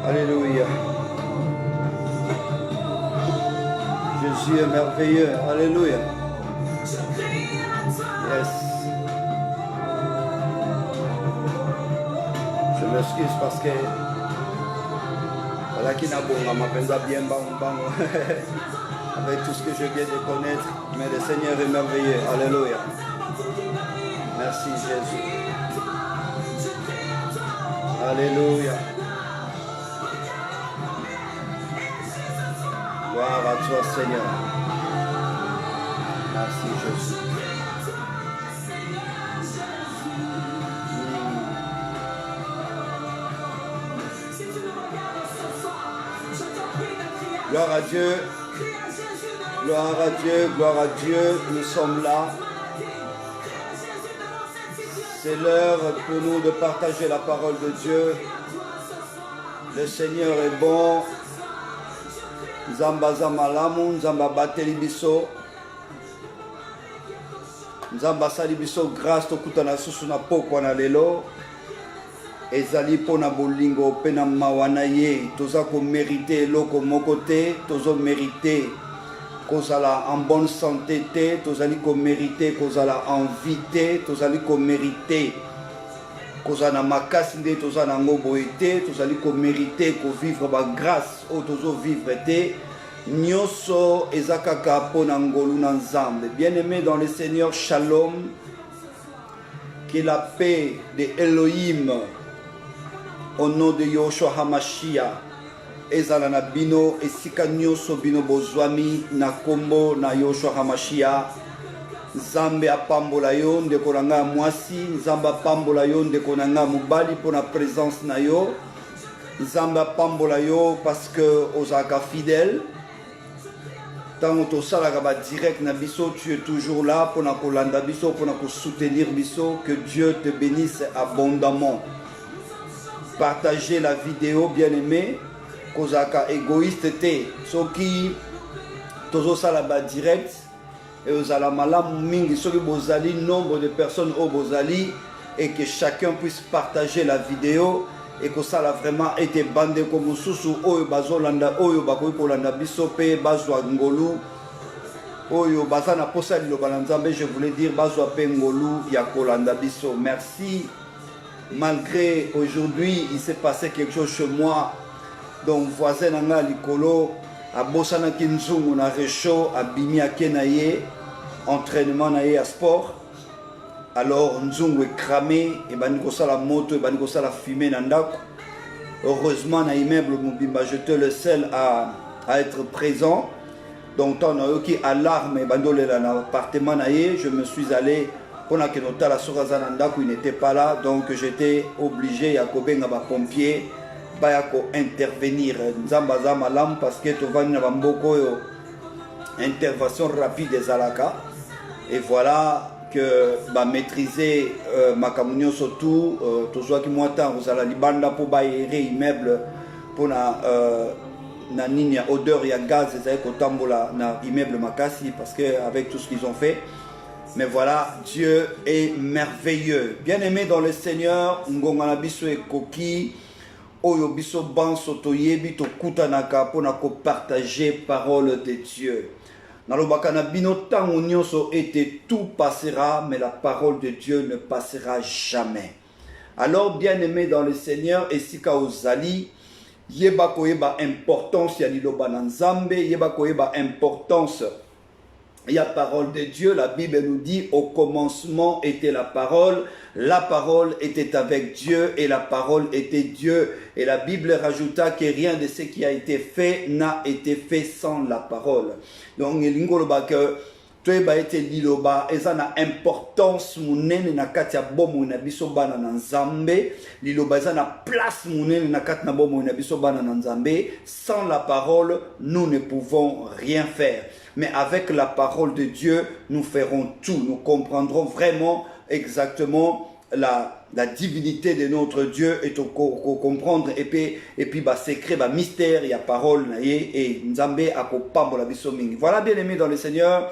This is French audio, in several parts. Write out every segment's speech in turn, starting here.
Alléluia. Jésus est merveilleux. Alléluia. Yes. Je m'excuse parce que voilà qui n'a pas m'appelle bien avec tout ce que je viens de connaître, mais le Seigneur est merveilleux. Alléluia. Merci Jésus. Alléluia. Gloire à toi Seigneur. Merci Jésus. Gloire à Dieu. Gloire à Dieu, gloire à Dieu. Nous sommes là. C'est l'heure pour nous de partager la parole de Dieu. Le Seigneur est bon. Nzamba za malamu, Nzamba bateli biso. Nzamba sali biso grâce tokutana susu na pokwa na lelo. Ezali pona bolingo pe na mawana ye. Toza ko mériter eloko moko te, tozo mériter kozala en bonne santé te, tozali ko mériter kozala en vie te, tozali ko mériter kozala makasi nde toza nango boye te, tozali ko mériter ko vivre ba grâce o tozo vivre te. Nyoso eza kaka pona ngolu na Nzambe. Bien-aimé dans le Seigneur, shalom. Que la paix de Elohim au nom de Yoshua HaMashiach ezala na bino esika nyoso bino bozwami na kombo na Yoshua HaMashiach. Nzambe apambola yo ndeko na nga mwasi, Nzambe apambola yo ndeko na nga mobali pona présence na yo. Nzambe apambola yo parce que ozalaka fidèle. Tant que tu es direct na biso, tu es toujours là pour na kolanda biso, pour na soutenir biso. Que Dieu te bénisse abondamment. Partagez la vidéo, bien aimé. Kozaka égoïste te. Soki tozo sala ba direct et ozala malamu mingi soki bozali nombre de personnes au bozali et que chacun puisse partager la vidéo. Et que ça a vraiment été bandé comme sous oyo bazolanda oyo bakoyi kolanda biso pe bazwa ngolu oyo bazana posa liloba na Nzambe. Je voulais dire bazwa pe ngolu ya kolanda biso. Merci. Malgré aujourd'hui il s'est passé quelque chose chez moi, donc voisin nanga likolo abosana kinzungu na recho abimi akenaye entraînement na ye à sport. Alors nzungu est cramé et baniko sala moto et baniko sala fumée na ndako. Heureusement na immeuble mobimba je te le seul à être présent. Donc tant na yoki alarme et bandolela na appartement na ye, je me suis allé pour na kenota la soraza na ndako, il n'était pas là, donc j'étais obligé ya kobenga ba pompier ba ya ko intervenir. Nzamba za malam parce que tovani na bamboko yo intervention rapide des alaka. Et voilà que ba maîtriser makamunyo surtout tozwa ki mwata ozala libanda po ba ere immeuble pour na na nini odeur ya gaz ezali kotambola na immeuble makasi parce que avec tout ce qu'ils ont fait. Mais voilà, Dieu est merveilleux. Bien-aimé dans le Seigneur, ngonga na biso ekoki oyo biso banso toyebi tokutanaka pona ko partager parole de Dieu. Nalobaka na bino tango nyonso ete tout passera, mais la parole de Dieu ne passera jamais. Alors, bien-aimé dans le Seigneur, esika ozali, yeba koyeba importance ya liloba na Nzambe, yeba koyeba importance ya parole de Dieu. La Bible nous dit au commencement était la parole était avec Dieu et la parole était Dieu. Et la Bible rajouta que rien de ce qui a été fait n'a été fait sans la parole. Donc il ngoloba que toyeba ete liloba eza na importance munene na kati ya bomo na biso bana na Nzambe. Liloba eza na place munene na kati na bomo na biso bana na Nzambe. Sans la parole, nous ne pouvons rien faire. Mais avec la parole de Dieu, nous ferons tout. Nous comprendrons vraiment exactement la divinité de notre Dieu et comprendre et puis bah secret bah mystère il y a parole et Nzambe akopambola biso mingi. Voilà, bien aimé dans le Seigneur,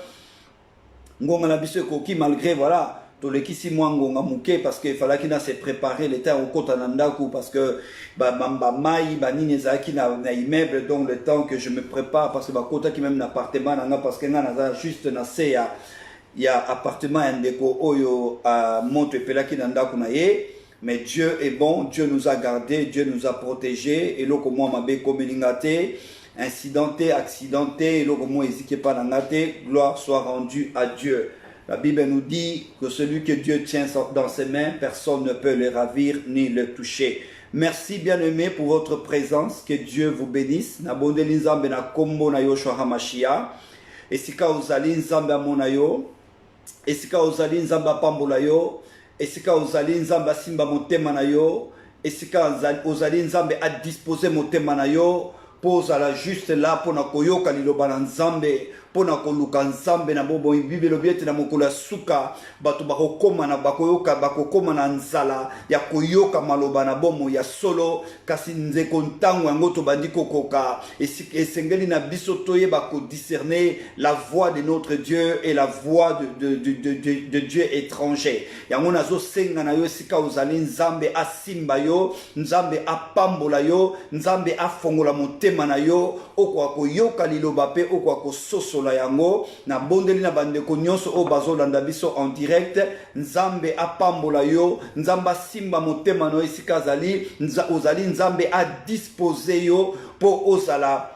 ngonga na biso koki malgré voilà tolekisi mwa ngonga muke parce que fallait qu'il se préparer le temps au kota na ndaku parce que ba mai ba nini ezaki na immeuble, donc le temps que je me prépare parce que ba kota qui même na appartement nanga parce que nga na juste na se ya appartement ndeko oyo monte pelaki na ndaku na ye. Mais Dieu est bon, Dieu nous a gardés, Dieu nous a protégés. Et là comme moi mabe communingate incidenté accidenté et là comme moi ezike pa nangate, gloire soit rendue à Dieu. La Bible nous dit que celui que Dieu tient dans ses mains, personne ne peut le ravir ni le toucher. Merci bien-aimés pour votre présence. Que Dieu vous bénisse. Nabondeli Nzambe na kombo na Yoshua HaMashiach. Esika ozali Nzambe amona yo. Esika ozali Nzambe apambola yo. Esika ozali Nzambe asimba motema na yo. Esika ozali Nzambe a disposer motema na yo. Pose à la juste là pour na koyoka liloba na Nzambe. pona koluka nzambe na bobo Bible lobiete na mokolo suka bato bakokoma na bakoyoka bakokoma na nzala ya koyoka maloba na bomo ya solo kasi nzeko ntango yango to bandi kokoka esengeli na biso toyeba ko discerner la voix de notre Dieu et la voix de Dieu étranger yango nazo senga na yo esika ozali nzambe asimba yo nzambe apambola yo nzambe afongola motema na yo okwa koyoka liloba pe okwa kososola yango na bondeli na bandeko nyonso o bazolanda biso en direct nzambe apambola yo nzamba simba motema no esika ozali nzambe a disposer yo po ozala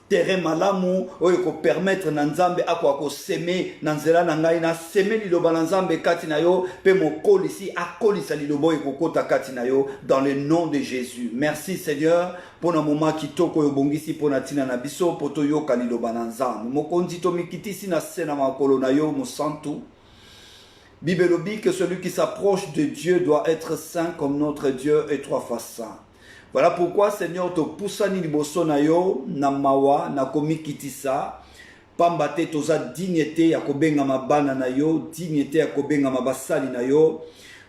terrain malamu oyo ko permettre na nzambe akwa ko semer na nzela na ngai na semer liloba na nzambe kati na yo pe mokolisi akolisa liloba ekokota kati na yo dans le nom de Jésus. Merci Seigneur pour na moment kitoko yo bongisi pona tina na biso poto yoka liloba na nzambe mokonzi to mikitisi na sena makolo na yo mosantu. Bible dit que celui qui s'approche de Dieu doit être saint comme notre Dieu est trois fois saint. Voilà pourquoi Seigneur te poussani liboso na yo na mawa na komikitisa pambate toza dignité ya kobenga mabana na yo dignité ya kobenga mabasali na yo.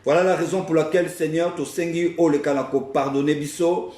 Voilà la raison pour laquelle Seigneur to sengi o le kana ko pardonner biso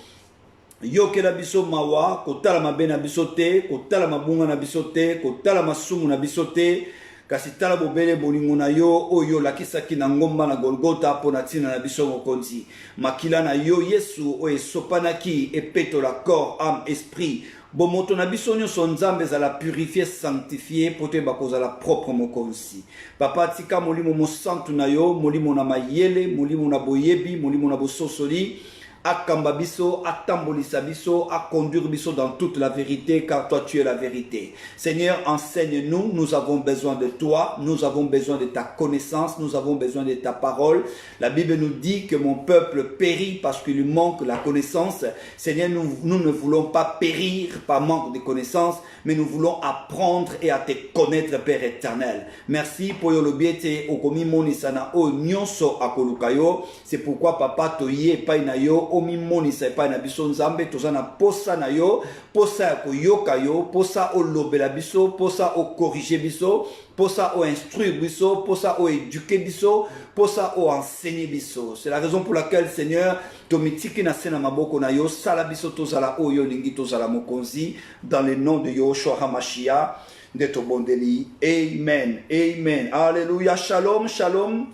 yoke la biso mawa kotala mabe na biso te kotala mabunga na biso te kotala masumu na biso te kasi tala bobele bolingo na yo oyo lakisaki na ngomba na Golgotha pona tina na biso mokonzi makila na yo Yesu oyo sopanaki epetola corps âme esprit bomoto na biso nyonso nzambe za la purifier sanctifier pote bakozala propre mokonzi papa tika molimo mosantu na yo molimo na mayele molimo na boyebi molimo na bososoli akamba biso, atambolisa biso, à conduire biso dans toute la vérité, car toi tu es la vérité. Seigneur, enseigne-nous, nous avons besoin de toi, nous avons besoin de ta connaissance, nous avons besoin de ta parole. La Bible nous dit que mon peuple périt parce qu'il lui manque la connaissance. Seigneur, nous ne voulons pas périr par manque de connaissance, mais nous voulons apprendre et à te connaître, Père éternel. Merci pour le biete okomi monisana o nyonso akolukayo. C'est pourquoi papa toye painayo omi monisa pa na biso nzambe tozana posa na yo, posa ko yoka yo, posa o lobela biso, posa o corriger biso, posa o instruire biso, posa o éduquer biso, posa o enseigner biso. C'est la raison pour laquelle Seigneur tomitiki na sena maboko na yo sala biso tozala o yo lingi tozala mokonzi dans le nom de Yoshua HaMashiach de Tobondeli. Amen. Amen. Alléluia. Shalom, shalom.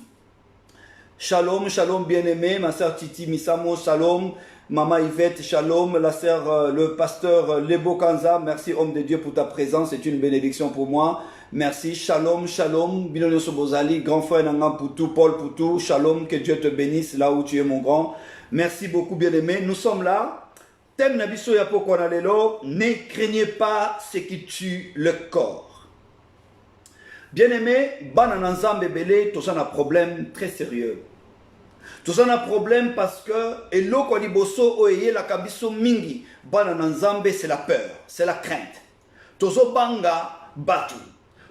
Shalom, shalom bien-aimé, ma sœur Titi Misamo, shalom, maman Yvette, shalom, la sœur, le pasteur Lebo Kanza, merci homme de Dieu pour ta présence, c'est une bénédiction pour moi, merci, shalom, shalom, Bilonio Sobozali, grand frère Nangan Poutou, Paul Poutou, shalom, que Dieu te bénisse là où tu es mon grand, merci beaucoup bien-aimé, nous sommes là, thème Nabiso Yapo Kwanalelo, ne craignez pas ce qui tue le corps. Bien-aimé, Banana Nzambe Belé, tout ça a un problème très sérieux. Tout ça a un problème parce que, et l'eau liboso oye la kabiso mingi, Banana Nzambe c'est la peur, c'est la crainte. Tozo banga batu,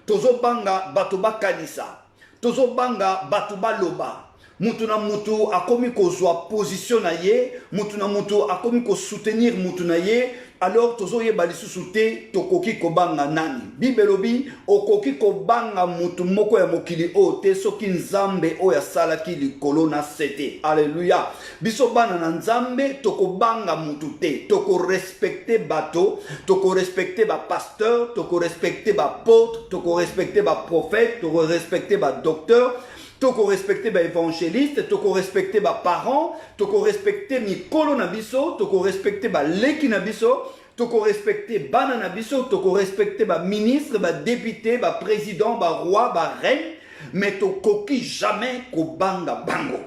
tozo banga batu bakanisa, tozo banga batu baloba. Mutu na mutu akomi kozwa position na ye, mutu na mutu akomi ko soutenir mutu na ye, alors tozo ye balisusu te tokoki kobanga nani. Bibelobi okoki kobanga mutu moko ya mokili o te soki nzambe o ya salaki likolo na sete. Alléluia. Biso bana na nzambe tokobanga mutu te, toko respecter bato, toko respecter ba pasteur, toko respecter ba apôtre, toko respecter ba prophète, toko respecter ba docteur. Toko respecter ba évangéliste, toko respecter ba parents, toko respecter mikolo na biso, toko respecter ba leki na biso, toko respecter bana na biso, toko respecter ba ministre, ba député, ba président, ba roi, ba reine, mais tokoki jamais ko banga bango.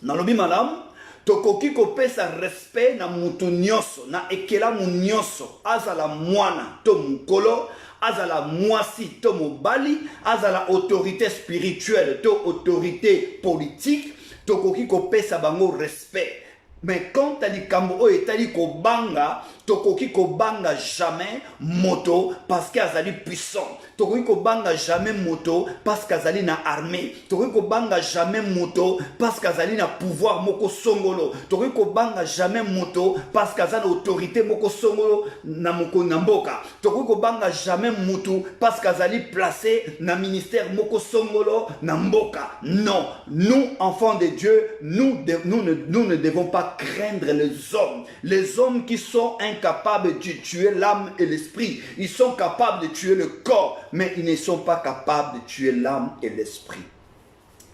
Nalobi malam, tokoki ko pesa respect na mutu nyonso, na ekela mu nyonso, azala mwana to mukolo, azala mwasi to mobali, azala autorité spirituelle to autorité politique, to koki ko pesa bango respect. Mais quand tali kambo o etali ko banga, tokoki kobanga jamais moto parce qu'azali puissant. Tokoki kobanga jamais moto parce qu'azali na armée. Tokoki kobanga jamais moto parce qu'azali na pouvoir moko songolo. Tokoki kobanga jamais moto parce qu'azali na autorité moko songolo na moko na mboka. Tokoki kobanga jamais moto parce qu'azali placé na ministère moko songolo na mboka. Non, nous enfants de Dieu, nous ne devons pas craindre les hommes. Les hommes qui sont incapables de tuer l'âme et l'esprit. Ils sont capables de tuer le corps, mais ils ne sont pas capables de tuer l'âme et l'esprit.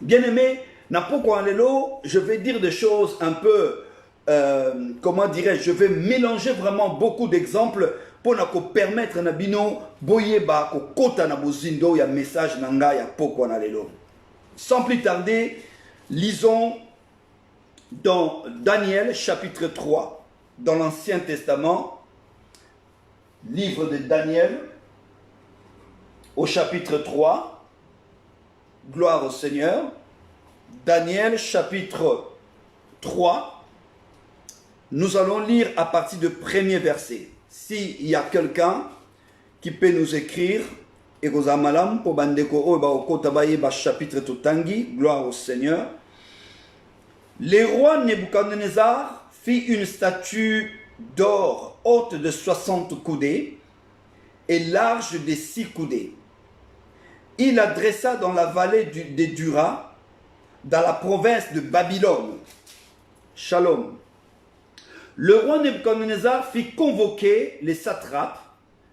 Bien-aimés, je vais dire des choses un peu, comment dirais-je, je vais mélanger vraiment beaucoup d'exemples pour nous permettre na bino boyeba ko kota na bozindo ya message nanga ya poko na lelo. Sans plus tarder, lisons dans Daniel chapitre 3, dans l'Ancien Testament, livre de Daniel, au chapitre 3, gloire au Seigneur. Daniel chapitre 3, nous allons lire à partir du premier verset. S'il y a quelqu'un qui peut nous écrire, et chapitre Totangi, gloire au Seigneur. Le roi Nebuchadnezzar fit une statue d'or haute de 60 coudées et large de 6 coudées. Il la dressa dans la vallée des Dura, dans la province de Babylone. Shalom. Le roi Nebuchadnezzar fit convoquer les satrapes,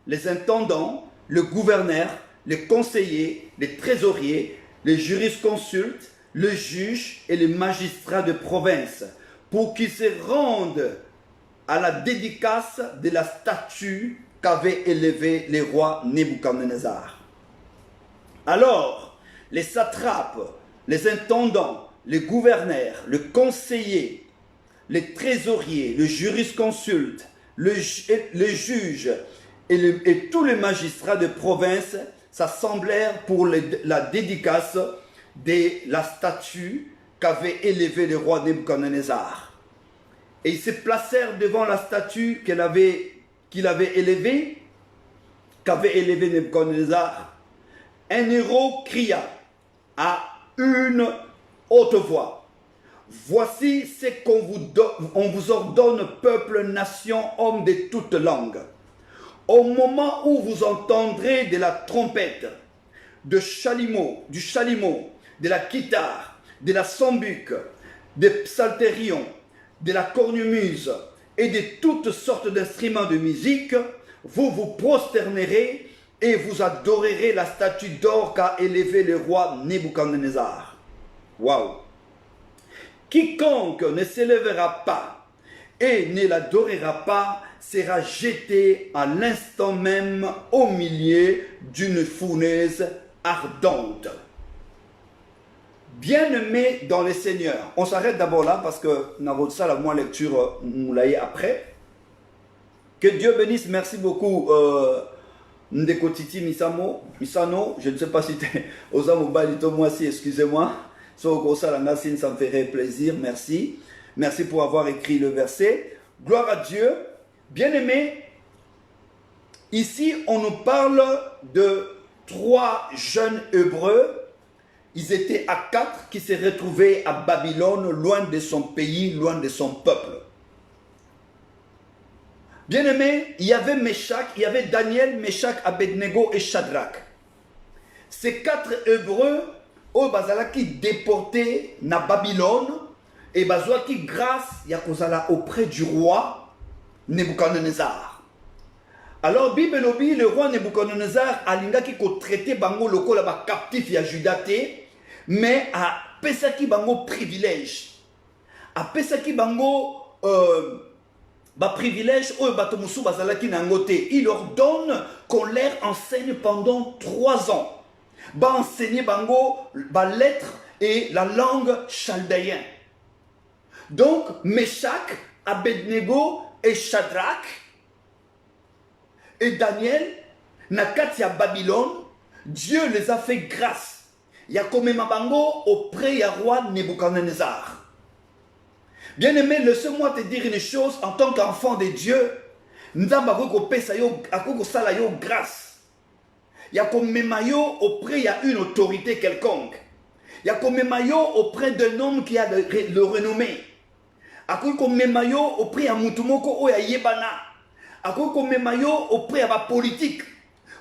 les intendants, le gouverneur, les conseillers, les trésoriers, les jurisconsultes, le juge et les magistrats de province pour qu'ils se rendent à la dédicace de la statue qu'avait élevée le roi Nebuchadnezzar. Alors, les satrapes, les intendants, les gouverneurs, le conseiller, les trésoriers, le jurisconsulte, le juge et tous les magistrats de province s'assemblèrent pour la dédicace de la statue qu'avait élevée le roi Nebuchadnezzar. Et ils se placèrent devant la statue qu'il avait élevée, qu'avait élevée Nebuchadnezzar. Un héros cria à une haute voix: voici ce qu'on vous ordonne, peuple, nation, hommes de toutes langues. Au moment où vous entendrez de la trompette, du chalumeau, de la guitare, de la sambuc, des psalterions, de la cornemuse et de toutes sortes d'instruments de musique, vous vous prosternerez et vous adorerez la statue d'or qu'a élevée le roi Nebuchadnezzar. Waouh! Quiconque ne s'élèvera pas et ne l'adorera pas sera jeté à l'instant même au milieu d'une fournaise ardente. Bien-aimés dans le Seigneur, on s'arrête d'abord là parce que nous ça la moins lecture moulaye après. Que Dieu bénisse, merci beaucoup Ndekotiti Misano, je ne sais pas si tu es aux amobalito moi si, excusez-moi. Ça me ferait plaisir, merci. Merci pour avoir écrit le verset. Gloire à Dieu. Bien-aimés, ici on nous parle de 3 jeunes Hébreux. Ils étaient à 4 qui se retrouvaient à Babylone, loin de son pays, loin de son peuple. Bien-aimés, il y avait Meshach, il y avait Daniel, Meshach, Abednego et Shadrach. Ces 4 Hébreux, au bazalaki déportés na Babylone, et bazalaki grâce yakozala auprès du roi Nebuchadnezzar. Alors Bible lobi, le roi Nebuchadnezzar alingaki ko traité bango lokola ba captif ya Judate, mais a pesaki bango privilège. A pesaki bango ba privilège o bato musu bazalaki na ngote. Il leur donne qu'on leur enseigne pendant 3 ans. Ba enseigner bango ba lettres et la langue chaldéenne. Donc Meshach, Abednego et Shadrach et Daniel, nakati ya Babylone, Dieu les a fait grâce. Ya komema bango auprès ya roi Nebuchadnezzar. Bien-aimé, laisse-moi te dire une chose en tant qu'enfant de Dieu. Nzamba ko pesa yo akoko sala yo grâce. Ya ko memayo auprès ya une autorité quelconque. Ya ko memayo auprès d'un homme qui a le renommé. Akoko memayo auprès ya mutumoko o ya yebana. Akoko memayo auprès ya ba politique,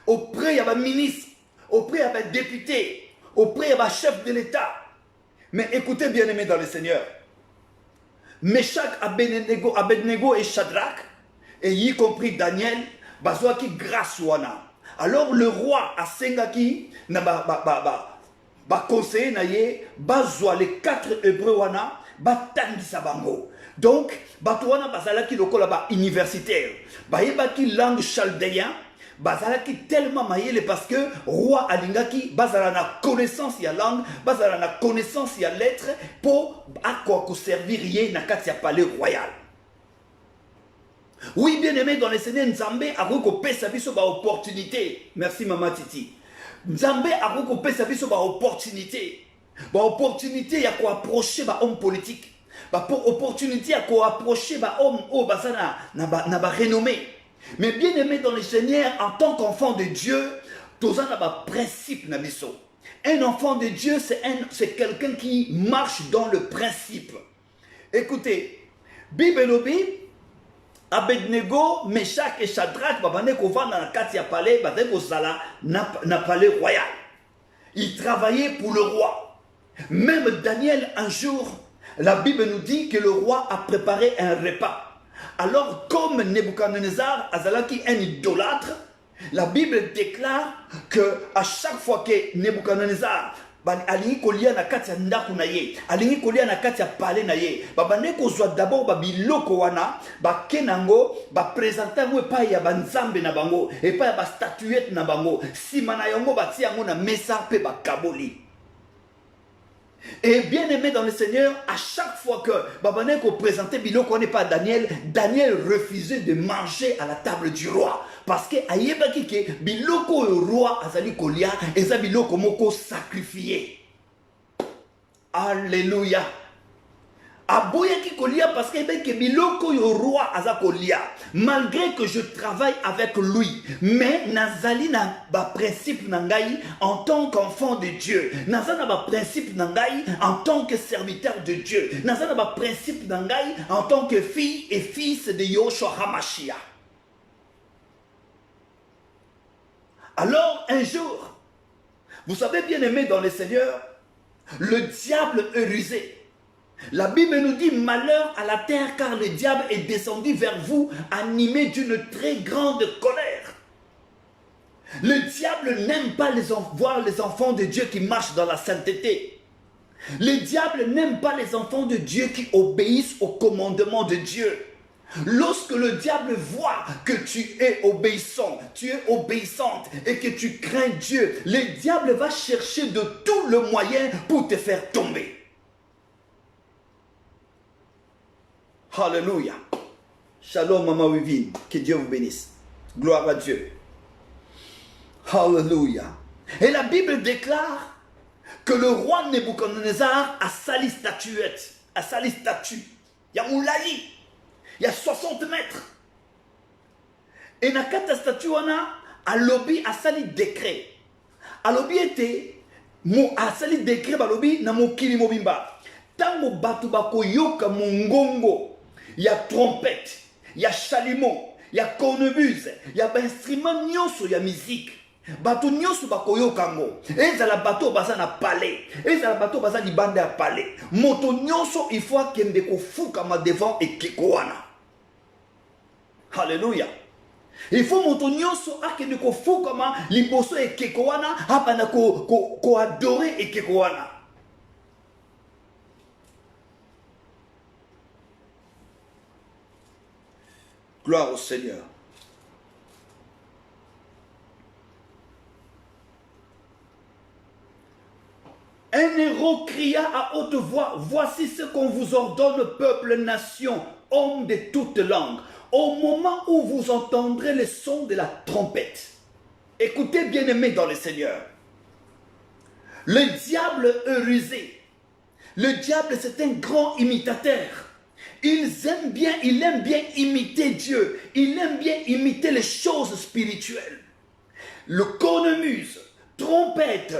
auprès ya ba ministre, auprès ya ba député, auprès ya ba chef de l'État. Mais écoutez bien aimés dans le Seigneur. Meshach, Abednego et Shadrach, et y compris Daniel, bazwaki grâce wana. Alors le roi a sengaki na ba conseiller na ye bazwa les 4 hébreux wana batangisa bango. Donc bato wana bazalaki lokola ba universitaire, bayebaki langue chaldéen, bazalaki tellement mayele parce que roi alingaki bazala na connaissance ya langue, bazala na connaissance ya lettres pour akwa ko servir ye na kati ya palais royal. Oui, bien aimé dans les Seigneur, Nzambe a recoupé sa vie sur ba opportunité. Merci maman Titi. Nzambe a recoupé sa vie sur ba opportunité. Ba opportunité ya ko approcher ba homme politique. Ba opportunité ya ko approcher ba homme o bazana na ba renommé. Mais bien aimé dans le Seigneur, en tant qu'enfant de Dieu, tous en a un principe na biso. Un enfant de Dieu, c'est quelqu'un qui marche dans le principe. Écoutez, Bible lobi, Abednego, Meshach et Shadrach, babane ko vanda na kati ya palais, babane ko sala na palais royal. Ils travaillaient pour le roi. Même Daniel, un jour, la Bible nous dit que le roi a préparé un repas. Alors, comme Nebuchadnezzar azalaki un idolâtre, la Bible déclare que à chaque fois que Nebuchadnezzar alingi kolia na kati ya ndaku na ye, alingi kolia na kati ya palais na ye, babane kozwa d'abord babiloko wana, bakenango, bapresente yango epai ya banzambe na bango, epai ya bastatuette na bango, sima na yango batia yango na mesa pe bakaboli. Et bien aimé dans le Seigneur, à chaque fois que Babaneko présentait Biloko n'est pas Daniel, Daniel refusait de manger à la table du roi. Parce que Ayebaki ke Biloko le roi azali kolia et ça Biloko moko sacrifié. Alléluia. Aboyaki kolia parce que Biloko le roi aza kolia. Malgré que je travaille avec lui, mais nazali na ba principe nangai en tant qu'enfant de Dieu. Nazali na ba principe nangai en tant que serviteur de Dieu. Nazali na ba principe nangai en tant que fille et fils de Yoshua HaMashiach. Alors un jour, vous savez bien aimé dans le Seigneur, le diable est rusé. La Bible nous dit malheur à la terre car le diable est descendu vers vous animé d'une très grande colère. Le diable n'aime pas voir les enfants de Dieu qui marchent dans la sainteté. Le diable n'aime pas les enfants de Dieu qui obéissent au commandement de Dieu. Lorsque le diable voit que tu es obéissant, tu es obéissante et que tu crains Dieu, le diable va chercher de tout le moyen pour te faire tomber. Alléluia. Shalom, Maman Wivine. Que Dieu vous bénisse. Gloire à Dieu. Alléluia. Et la Bible déclare que le roi Nebuchadnezzar a sali statuette. A sali statue. Il y a moulaï. Il y a 60 mètres. Et na kata statue wana, a lobby a sali décret. A lobby était, a sali décret ba lobby na mokili mobimba. Tango batu bako yoka mongongo. Il y a trompette, il y a chalumeau, il y a cornemuse, il y a instrument nyonso, il y a musique. Bato nyonso bakoyo kango. Eza la bato baza na palais. Eza la bato baza libanda ya palais. Moto nyonso il faut kende ko fukama devant ekikoana. Alléluia. Il faut moto nyonso akende ko fukama liboso ekikoana hapana ko adorer ekikoana. Gloire au Seigneur. Un héros cria à haute voix, voici ce qu'on vous ordonne, peuple, nation, hommes de toutes langues, au moment où vous entendrez le son de la trompette. Écoutez, bien-aimés dans le Seigneur. Le diable est rusé. Le diable, c'est un grand imitateur. il aime bien imiter Dieu. Il aime bien imiter les choses spirituelles. Le cornemuse, trompette,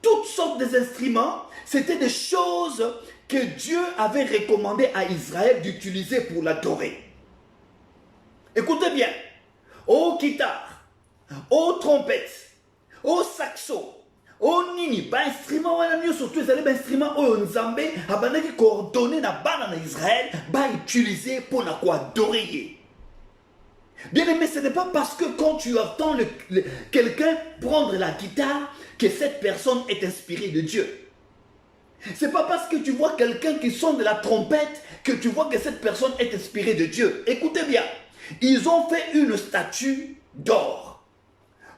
toutes sortes d'instruments, c'était des choses que Dieu avait recommandé à Israël d'utiliser pour l'adorer. Écoutez bien, aux guitares, aux trompettes, aux saxos, aux nini, pas instrument, surtout les instruments où Nzambe a coordonné na bana na Israël, ba utiliser pour na quoi adorer. Bien aimé, ce n'est pas parce que quand tu entends quelqu'un prendre la guitare que cette personne est inspirée de Dieu. C'est pas parce que tu vois quelqu'un qui sonne de la trompette que tu vois que cette personne est inspirée de Dieu. Écoutez bien, ils ont fait une statue d'or.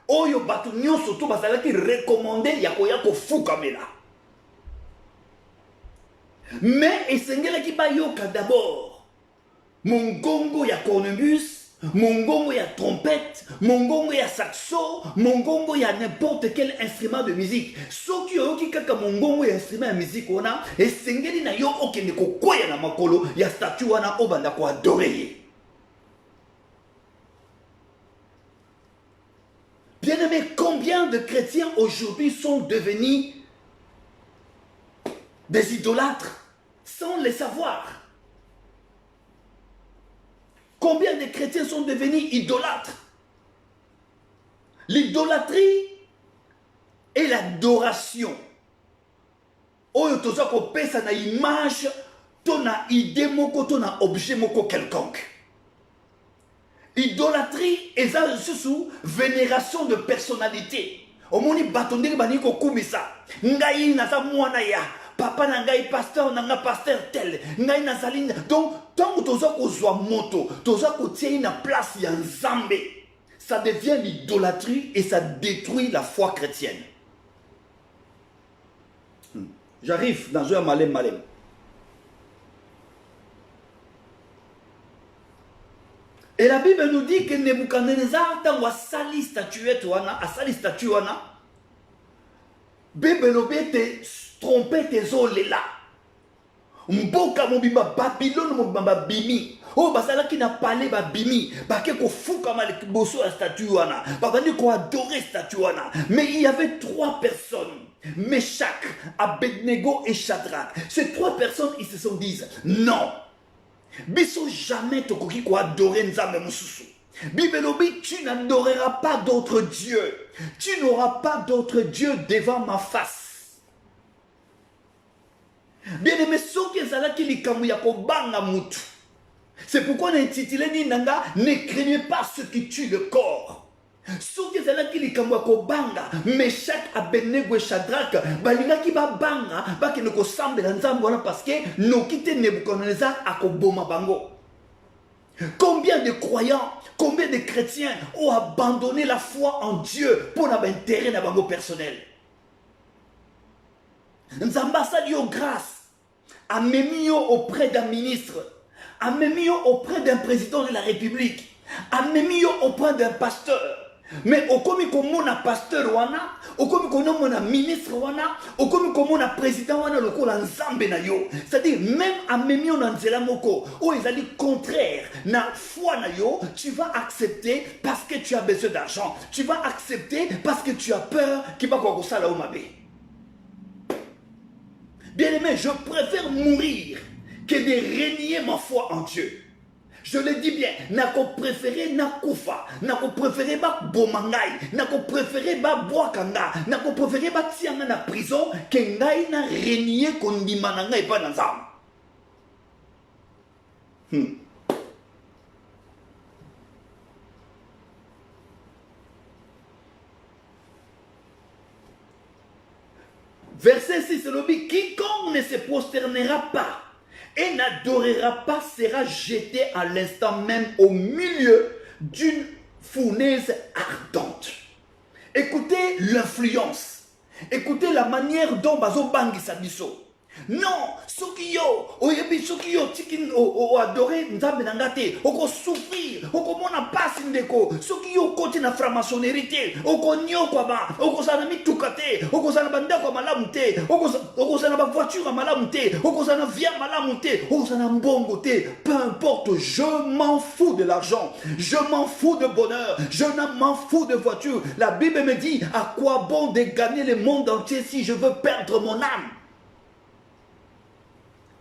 Oyo batu nyonso to bazalaki recommandé yakoya ko fukamela. Mais esengelaki bayoka d'abord mongongo ya cornemuse, mongongo ya trompette, mongongo ya saxo, mongongo ya n'importe quel instrument de musique. Soki oyoki kaka mongongo ya instrument de musique wana, esengeli na yo okende kokwea na makolo ya statue wana obanda ko adorer. Bien-aimés, combien de chrétiens aujourd'hui sont devenus des idolâtres sans le savoir? Combien de chrétiens sont devenus idolâtres? L'idolâtrie et l'adoration. Oyo toza ko pesa na image, tona idée moko, tona objet moko quelconque. Idolâtrie et ça sous vénération de personnalité. Omoni batondeki baniko kumisa. Ngai na sa mwana ya. Papa na ngai pasteur na nga pasteur tel. Ngai na saline. Donc tant que toza ko zwa moto, toza ko tie na place ya Nzambe, ça devient l'idolâtrie et ça détruit la foi chrétienne. J'arrive dans un malem. Et la Bible nous dit que Nebuchadnezzar tango asali statuette wana, asali statue wana, Bible lobete trompette ezolela. Mboka mobimba Babylone mobimba bimi. Oh basala ki na palais ba bimi, ba ke ko fuka mal boso la statue wana, ba bandi ko adorer statue wana. Mais il y avait 3 personnes, Meshach, Abednego et Shadrach. Ces 3 personnes ils se sont dit non. Biso jamais tokoki ko adorer Nzambe mususu. Bible lobi, tu n'adoreras pas d'autre Dieu. Tu n'auras pas d'autre Dieu devant ma face. Bien aimé, soki ezala ki likambo ya kobanga mutu. C'est pourquoi on a intitulé Ninanga, ne craignez pas ce qui tue le corps. Soki ezala ki likambo ya kobanga, Meshach, Abednego et Shadrach, balinga ki ba banga, ba ki noko sambela Nzambe wana parce que nokite Nebuchadnezzar akoboma bango. Combien de croyants, combien de chrétiens ont abandonné la foi en Dieu pour avoir intérêt dans bango personnel. Nzambe asali yo grâce, amemi yo auprès d'un ministre, amemi yo auprès d'un président de la République, amemi yo auprès d'un pasteur. Mais okomi komona pasteur wana, okomi komona ministre wana, okomi komona président wana lokola Nzambe na yo. C'est-à-dire même amemi yo na nzela moko, o ezali contraire na foi na yo, tu vas accepter parce que tu as besoin d'argent. Tu vas accepter parce que tu as peur qu'il va ko sala o mabe. Bien aimé, je préfère mourir que de renier ma foi en Dieu. Je le dis bien, nako préféré na kufa, nako préféré ba bomangai, nako préféré ba boakanga, nako préféré ba tianga na prison que ngai na renier kondima na ngai pa na Nzambe. Verset 6, le dit, quiconque ne se prosternera pas et n'adorera pas sera jeté à l'instant même au milieu d'une fournaise ardente. Écoutez l'influence. Écoutez la manière dont Bazo Bangisa Biso. Non, soki yo, oyebi soki yo tiki o adore nzambe na ngate, oko souffrir, oko mona pasi ndeko, soki yo kote na franc-maçonnerie te, oko nyokwa ba, oko sana mituka te, oko sana bandako malamu te, oko sana ba voiture malamu te, oko sana via malamu te, oko sana mbongo te, peu importe, je m'en fous de l'argent, je m'en fous de bonheur, je m'en fous de voiture. La Bible me dit, à quoi bon de gagner le monde entier si je veux perdre mon âme?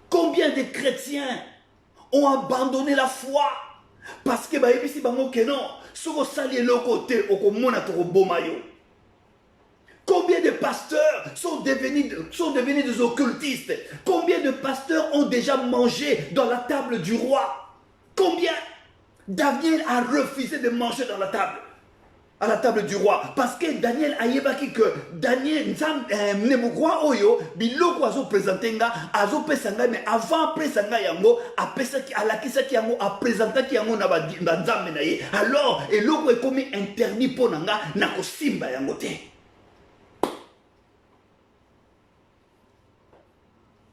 Combien de chrétiens ont abandonné la foi parce que baebisi bango ke non soko sali le côté okomona to bomayo. Combien de pasteurs sont devenus des occultistes? Combien de pasteurs ont déjà mangé dans la table du roi? Combien? Daniel a refusé de manger dans la table, à la table du roi, parce que Daniel a yebaki que Daniel Nebukwa oyo biloko azo présenter nga azo pesanga, mais avant pesanga yango apesaki alakisaki yango a présentaki yango na nzambe na ye. Alors eloko ekomi interdit pour nanga na kosimba yango te.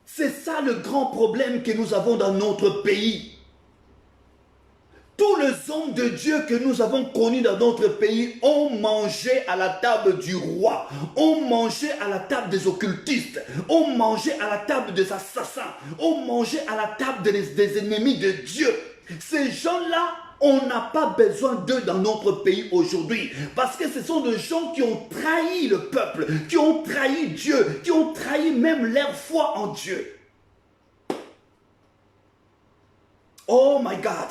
C'est ça le grand problème que nous avons dans notre pays. Tous les hommes de Dieu que nous avons connus dans notre pays ont mangé à la table du roi, ont mangé à la table des occultistes, ont mangé à la table des assassins, ont mangé à la table des ennemis de Dieu. Ces gens-là, on n'a pas besoin d'eux dans notre pays aujourd'hui, parce que ce sont des gens qui ont trahi le peuple, qui ont trahi Dieu, qui ont trahi même leur foi en Dieu. Oh my God!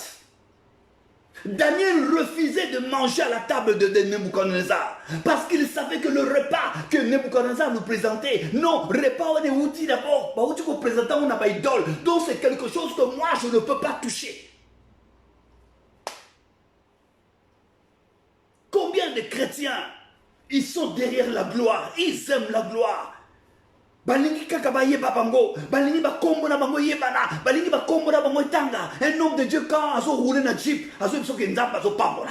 Daniel refusait de manger à la table de Nebuchadnezzar parce qu'il savait que le repas que Nebuchadnezzar nous présentait, non, repas on est outil d'abord, outil qu'on présentait on a pas idole, donc c'est quelque chose que moi je ne peux pas toucher. Combien de chrétiens, ils sont derrière la gloire, ils aiment la gloire. Balingi kaka ba yeba bango, balingi ba kombo na bango yebana, balingi ba kombo na bango tanga. Un homme de Dieu quand azo rouler na jeep, azo biso ke nzamba azo pambola.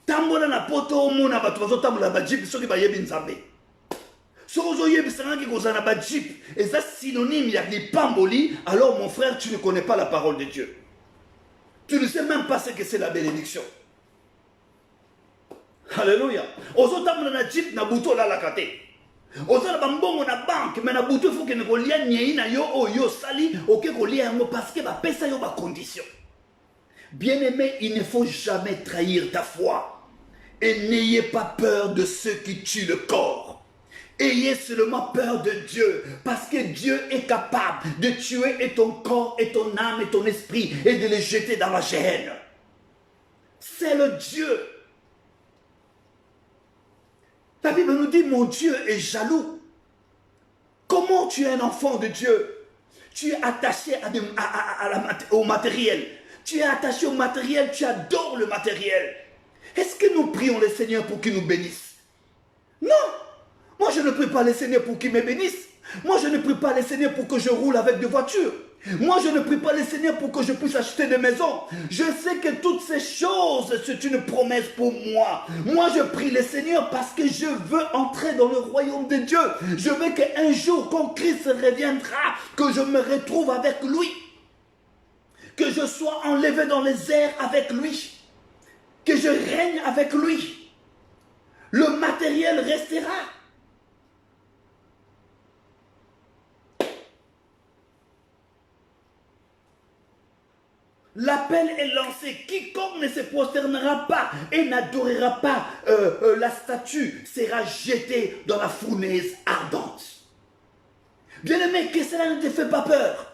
Tambola na poto mona ba azo tambola ba jeep soki ba yebi nzambe. Soko zo yebi sanga ki kozana ba jeep, et ça synonyme ya li pamboli, alors mon frère tu ne connais pas la parole de Dieu. Tu ne sais même pas ce que c'est la bénédiction. Alléluia. Ozo tambola na jeep na buto la lakate. Oza na bambongo na banque, mais na butu il faut que ne kolia nyei na yo o yo sali, ok kolia yango parce que ba pesa yo ba condition. Bien-aimé, il ne faut jamais trahir ta foi. Et n'ayez pas peur de ceux qui tuent le corps. Ayez seulement peur de Dieu, parce que Dieu est capable de tuer et ton corps, et ton âme, et ton esprit, et de les jeter dans la géhenne. C'est le Dieu. La Bible nous dit, mon Dieu est jaloux. Comment tu es un enfant de Dieu? Tu es attaché au matériel. Tu es attaché au matériel, tu adores le matériel. Est-ce que nous prions le Seigneur pour qu'il nous bénisse? Non. Moi, je ne prie pas le Seigneur pour qu'il me bénisse. Moi, je ne prie pas le Seigneur pour que je roule avec des voitures. Moi, je ne prie pas le Seigneur pour que je puisse acheter des maisons. Je sais que toutes ces choses, c'est une promesse pour moi. Moi, je prie le Seigneur parce que je veux entrer dans le royaume de Dieu. Je veux qu'un jour, quand Christ reviendra, que je me retrouve avec lui. Que je sois enlevé dans les airs avec lui. Que je règne avec lui. Le matériel restera. L'appel est lancé. Quiconque ne se prosternera pas et n'adorera pas la statue sera jeté dans la fournaise ardente. Bien-aimé, que cela ne te fait pas peur.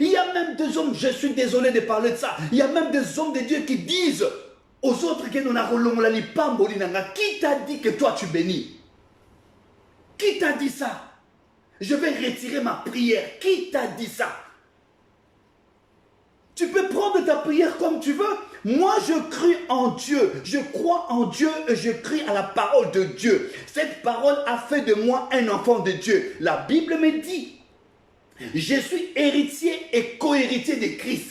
Il y a même des hommes, je suis désolé de parler de ça, il y a même des hommes de Dieu qui disent aux autres que nous n'avons pas. Qui t'a dit que toi tu bénis? Qui t'a dit ça? Je vais retirer ma prière. Qui t'a dit ça? Tu peux prendre ta prière comme tu veux. Moi, je crie en Dieu. Je crois en Dieu et je crie à la parole de Dieu. Cette parole a fait de moi un enfant de Dieu. La Bible me dit, je suis héritier et co-héritier de Christ.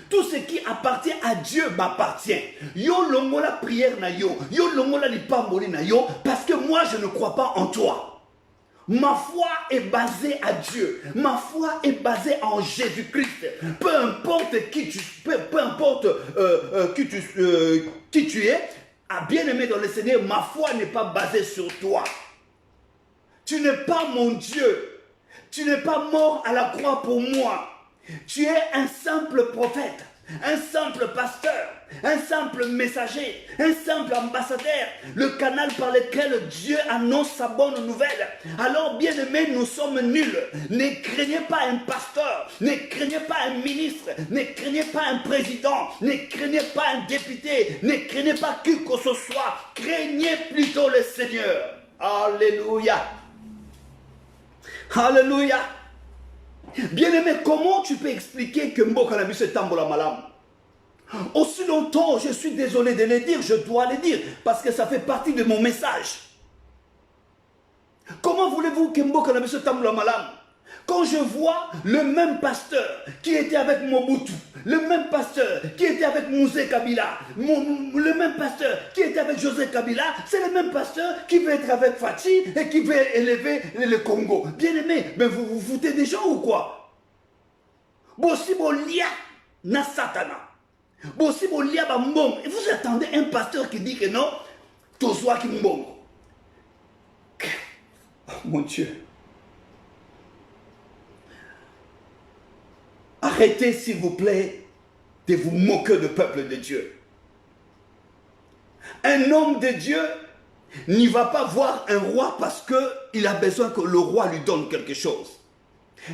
Tout ce qui appartient à Dieu m'appartient. Yo longo la prière na yo. Yo longo la lipamboli na yo. Parce que moi je ne crois pas en toi. Ma foi est basée à Dieu. Ma foi est basée en Jésus-Christ. Peu importe qui tu, peu importe qui tu es, à bien-aimé dans le Seigneur, ma foi n'est pas basée sur toi. Tu n'es pas mon Dieu. Tu n'es pas mort à la croix pour moi. Tu es un simple prophète, un simple pasteur, un simple messager, un simple ambassadeur, le canal par lequel Dieu annonce sa bonne nouvelle. Alors, bien-aimés, nous sommes nuls. Ne craignez pas un pasteur, ne craignez pas un ministre, ne craignez pas un président, ne craignez pas un député, ne craignez pas qui que ce soit. Craignez plutôt le Seigneur. Alléluia. Alléluia. Bien-aimé, comment tu peux expliquer que Mbokanabiso est Tambola Malam? Aussi longtemps, je suis désolé de le dire, je dois le dire, parce que ça fait partie de mon message. Comment voulez-vous que Mbokanabiso est Tambola Malam? Quand je vois le même pasteur qui était avec Mobutu, le même pasteur qui était avec Mouzé Kabila, le même pasteur qui était avec José Kabila, c'est le même pasteur qui veut être avec Fatih et qui veut élever le Congo. Bien aimé, mais vous vous foutez des gens ou quoi? Bossi Bolia na Satana. Bossi Bolia Bambong. Et vous attendez un pasteur qui dit que non, Tozoa qui mbong. Oh mon Dieu. Arrêtez, s'il vous plaît, de vous moquer du peuple de Dieu. Un homme de Dieu n'y va pas voir un roi parce qu'il a besoin que le roi lui donne quelque chose.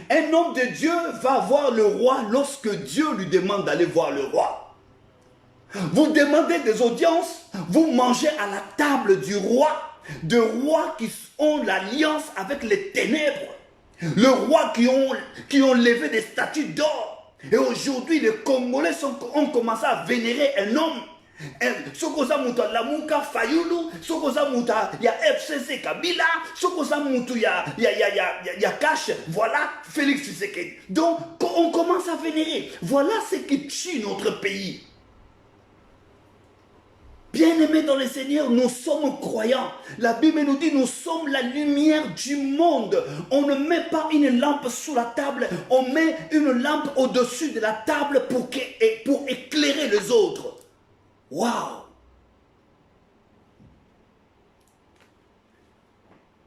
Un homme de Dieu va voir le roi lorsque Dieu lui demande d'aller voir le roi. Vous demandez des audiences, vous mangez à la table du roi, de rois qui ont l'alliance avec les ténèbres. Le roi qui ont levé des statues d'or. Et aujourd'hui, les Congolais ont commencé à vénérer un homme. Sokoza Mouta Lamouka Fayoulou, Sokoza Mouta, il y a FCC Kabila, Sokoza Moutou, il y a Cash, voilà, Félix Tshisekedi. Donc, on commence à vénérer. Voilà ce qui tue notre pays. Bien-aimés dans le Seigneur, nous sommes croyants. La Bible nous dit, nous sommes la lumière du monde. On ne met pas une lampe sous la table, on met une lampe au-dessus de la table pour éclairer les autres. Waouh!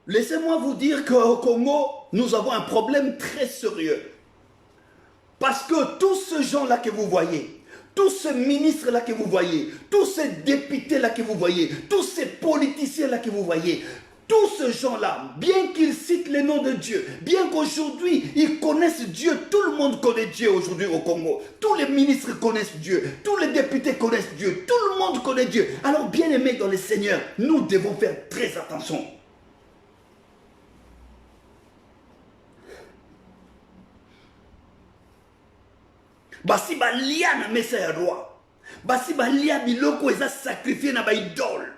Laissez-moi vous dire qu'au Congo, nous avons un problème très sérieux. Parce que tous ces gens-là que vous voyez, tous ces ministres-là que vous voyez, tous ces députés-là que vous voyez, tous ces politiciens-là que vous voyez, tous ces gens-là, bien qu'ils citent le nom de Dieu, bien qu'aujourd'hui ils connaissent Dieu, tout le monde connaît Dieu aujourd'hui au Congo. Tous les ministres connaissent Dieu, tous les députés connaissent Dieu, tout le monde connaît Dieu. Alors bien aimés dans le Seigneur, nous devons faire très attention. Basi balia na mesa ya roi. Basi balia biloko eza sacrifié na ba idole.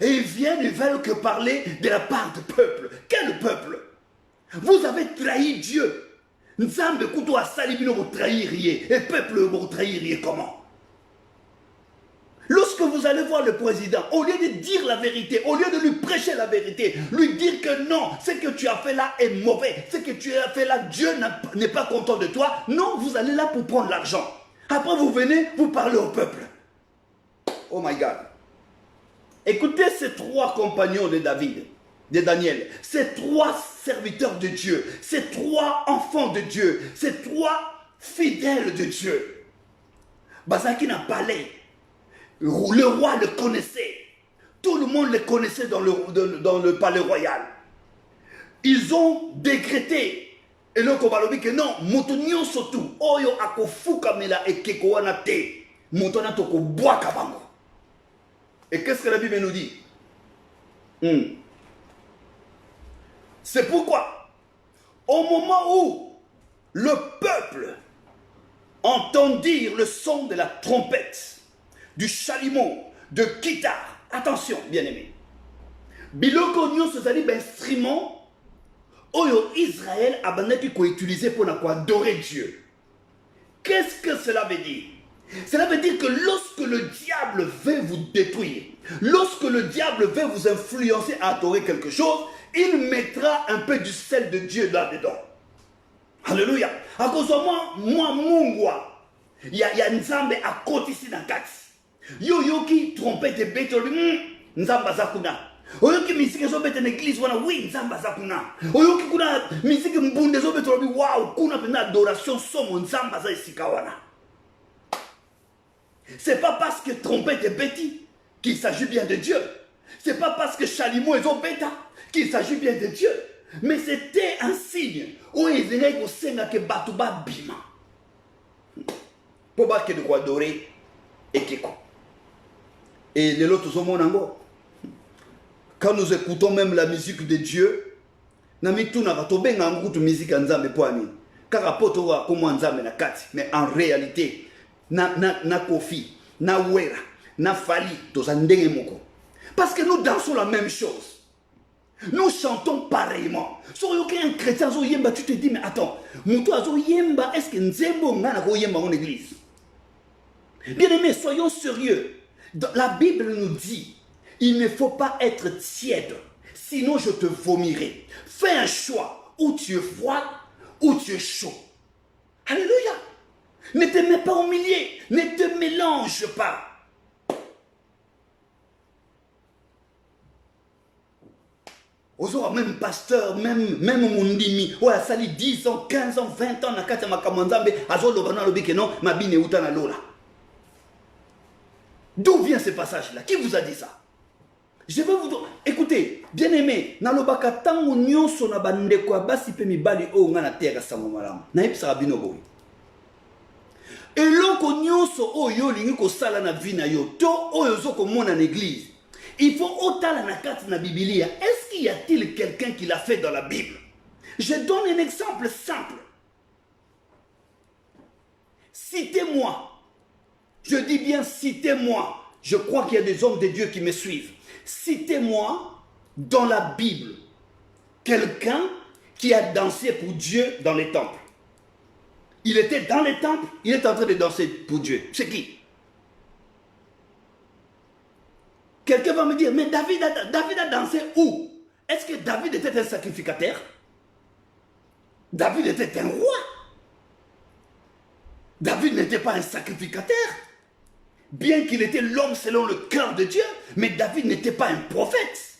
Et ils viennent, ils veulent que parler de la part du peuple. Quel peuple? Vous avez trahi Dieu. Nzambe kuto asali bino vous trahiriez. Et peuple vous trahiriez comment? Lorsque vous allez voir le président, au lieu de dire la vérité, au lieu de lui prêcher la vérité, lui dire que non, ce que tu as fait là est mauvais, ce que tu as fait là, Dieu n'est pas content de toi. Non, vous allez là pour prendre l'argent. Après vous venez, vous parlez au peuple. Oh my God. Écoutez ces trois compagnons de David, de Daniel, ces trois serviteurs de Dieu, ces trois enfants de Dieu, ces trois fidèles de Dieu. Bazaki n'a palais. Le roi le connaissait. Tout le monde le connaissait dans le palais royal. Ils ont décrété. Et le Kobalobi que non, Moutonio sotu, Oyo akofuka mela ekeko wana te, Moutona toko bois kabango. Et qu'est-ce que la Bible nous dit? C'est pourquoi, au moment où le peuple entend dire le son de la trompette, du chalumeau, de guitare. Attention, bien-aimés. Biloko nyonso zali instrument oyo Israël a bandaki ko utiliser pour adorer Dieu. Qu'est-ce que cela veut dire? Cela veut dire que lorsque le diable veut vous détruire, lorsque le diable veut vous influencer à adorer quelque chose, il mettra un peu du sel de Dieu là-dedans. Alléluia. À cause de moi, mungwa, il y a nzambe à côté ici dans Kati. Yo qui trompette et bête, nzamba zakuna. Oyoki misiki ezobeta na église wana oui nzamba za kuna. Oyoki kuna misiki mbunde ezobeta lobi wow kuna pena adoration somo nzamba za esika wana. C'est pas parce que trompette est bêti qu'il s'agit bien de Dieu. C'est pas parce que chalumeau ezobeta qu'il s'agit bien de Dieu. Mais c'était un signe où ils disaient que c'est que batuba bima. Pour pas que de quoi adorer et keko. Et les autres sont mon ango. Quand nous écoutons même la musique de Dieu, musique mais en réalité, na kofi, na wera, na fali, parce que nous dansons la même chose. Nous chantons pareillement. Si un chrétien, tu te dis, mais attends, est-ce que Nzembo ngana ko yemba en église? Bien aimés, soyons sérieux. La Bible nous dit, il ne faut pas être tiède, sinon je te vomirai. Fais un choix, ou tu es froid, ou tu es chaud. Alléluia. Ne te mets pas au milieu, ne te mélange pas. Aujourd'hui, même pasteur, même mundimi, ouais, ça dit 10 ans, 15 ans, 20 ans, nakata makamanzambe, azolo bana lobike non, mabine uta na lola. D'où vient ce passage-là? Qui vous a dit ça? Je vais vous dire, écoutez, bien aimé, nalobaka tango nyonso na bandeko abasi pe mibali o nga na terre sango malamu. Na yebisa bino boy. Eloko nyonso oyo lingi ko sala na vie na yo, to oyo zo ko mona na église. Il faut otala na kati na Biblia. Est-ce qu'il y a-t-il quelqu'un qui l'a fait dans la Bible? Je donne un exemple simple. Citez-moi. Je dis bien citez-moi. Je crois qu'il y a des hommes de Dieu qui me suivent. Citez-moi dans la Bible quelqu'un qui a dansé pour Dieu dans les temples. Il était dans les temples, il est en train de danser pour Dieu. C'est qui? Quelqu'un va me dire, mais David a dansé où? Est-ce que David était un sacrificateur? David était un roi. David n'était pas un sacrificateur. Bien qu'il était l'homme selon le cœur de Dieu, mais David n'était pas un prophète.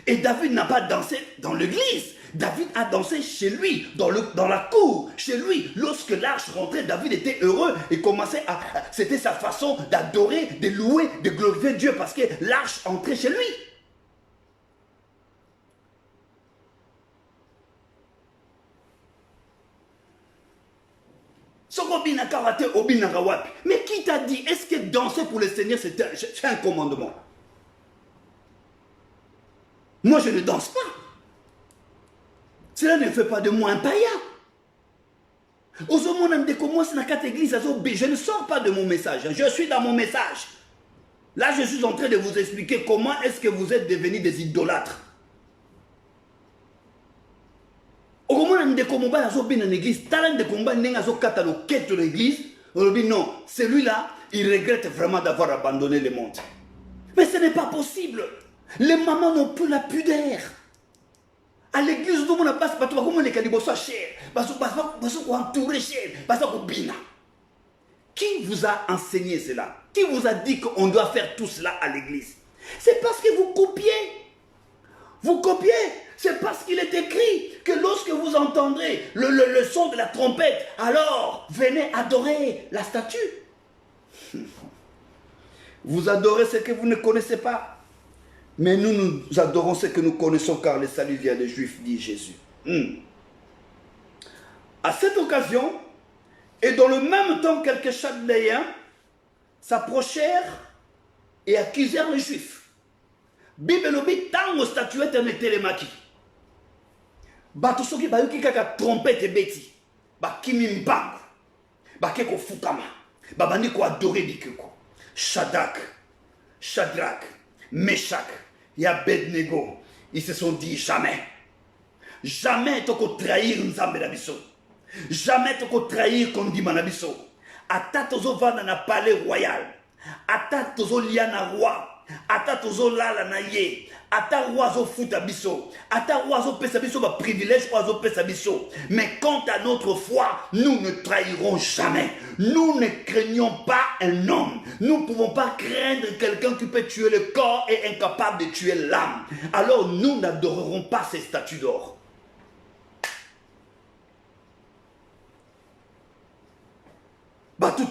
Et David n'a pas dansé dans l'église. David a dansé chez lui, dans la cour, chez lui. Lorsque l'arche rentrait, David était heureux et commençait à... C'était sa façon d'adorer, de louer, de glorifier Dieu parce que l'arche entrait chez lui. Mais qui t'a dit, est-ce que danser pour le Seigneur c'est un commandement? Moi je ne danse pas. Cela ne fait pas de moi un païen. Je ne sors pas de mon message. Je suis dans mon message. Là je suis en train de vous expliquer comment est-ce que vous êtes devenus des idolâtres. Non, celui-là, il regrette vraiment d'avoir abandonné le monde. Mais ce n'est pas possible. Les mamans n'ont plus la pudeur. À l'église, tout le monde passe, comment les calibos sont chers, entouré cher, Qui vous a enseigné cela? Qui vous a dit qu'on doit faire tout cela à l'église? C'est parce que vous copiez. Vous copiez. C'est parce qu'il est écrit que lorsque vous entendrez le son de la trompette, alors venez adorer la statue. Vous adorez ce que vous ne connaissez pas. Mais nous adorons ce que nous connaissons car le salut vient des Juifs, dit Jésus. À cette occasion, et dans le même temps, quelques Chaldéens s'approchèrent et accusèrent les Juifs. Bible lobi tango statuette ne telemaki. Bato soki bayuki kaka trompette beti. Ba kimi mbangu. Ba keko fukama. Ba bandi ko adorer bikeko. Shadrach, Meshach et Abednego. Ils se sont dit jamais. Jamais toko trahir Nzambe na biso. Jamais tu peux trahir comme dit Manabiso. Ata tozo vanda na palais royal. Ata tozo liana roi. Ata tozo lala na ye. Ata oiseau futa biso. Ata oiseau pesa biso ba privilège oiseau pesa biso. Mais quant à notre foi, nous ne trahirons jamais. Nous ne craignons pas un homme. Nous ne pouvons pas craindre quelqu'un qui peut tuer le corps et incapable de tuer l'âme. Alors nous n'adorerons pas ces statues d'or.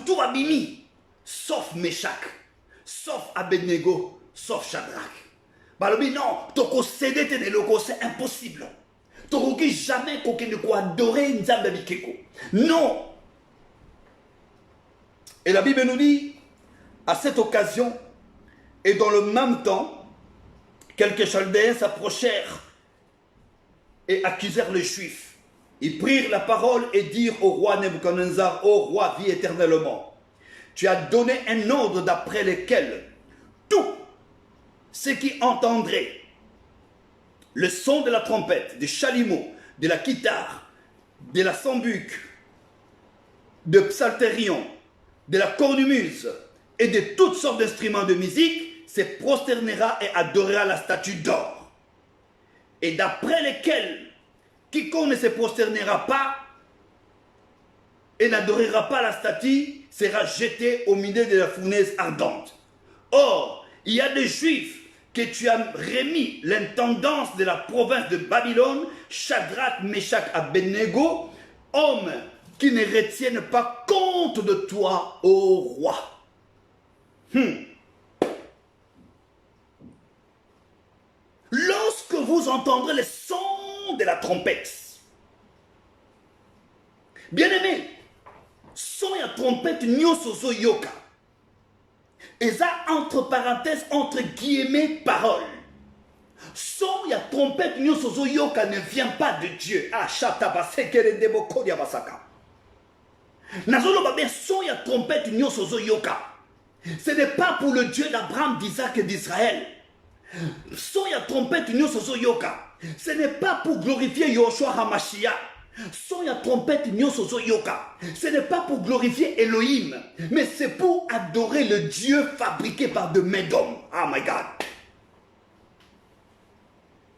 Tout abimi, sauf Meshach, sauf Abednego, sauf Shadrach. Balobi non, toko cédé te loko, c'est impossible. Toko qui jamais koke ne ko adorer Nzambe bikeko. Non. Et la Bible nous dit, à cette occasion, et dans le même temps, quelques Chaldéens s'approchèrent et accusèrent les Juifs. Ils prirent la parole et dirent au roi Nebuchadnezzar, ô roi, vis éternellement. Tu as donné un ordre d'après lequel tout ce qui entendrait le son de la trompette, du chalumeau, de la guitare, de la sambuc, de psalterion, de la cornemuse et de toutes sortes d'instruments de musique, se prosternera et adorera la statue d'or. Et d'après lesquels quiconque ne se prosternera pas et n'adorera pas la statue sera jeté au milieu de la fournaise ardente. Or, il y a des Juifs que tu as remis l'intendance de la province de Babylone, Shadrach, Meshach, Abednego, hommes qui ne retiennent pas compte de toi, ô roi. Lorsque vous entendrez le son de la trompette, bien-aimé, son ya trompette nyosozo yoka. Et ça, entre parenthèses, entre guillemets, parole. Son ya trompette nyosozo yoka ne vient pas de Dieu. Ah, chataba sekere debo kodia basaka. Nazolo babé, son ya trompette nyosozo yoka. Ce n'est pas pour le Dieu d'Abraham, d'Isaac et d'Israël. Son ya trompette nyosozo yoka. Ce n'est pas pour glorifier Yoshua Hamashiach. Son ya trompette nyosozo yoka. Ce n'est pas pour glorifier Elohim, mais c'est pour adorer le Dieu fabriqué par de mains d'hommes. Oh my God.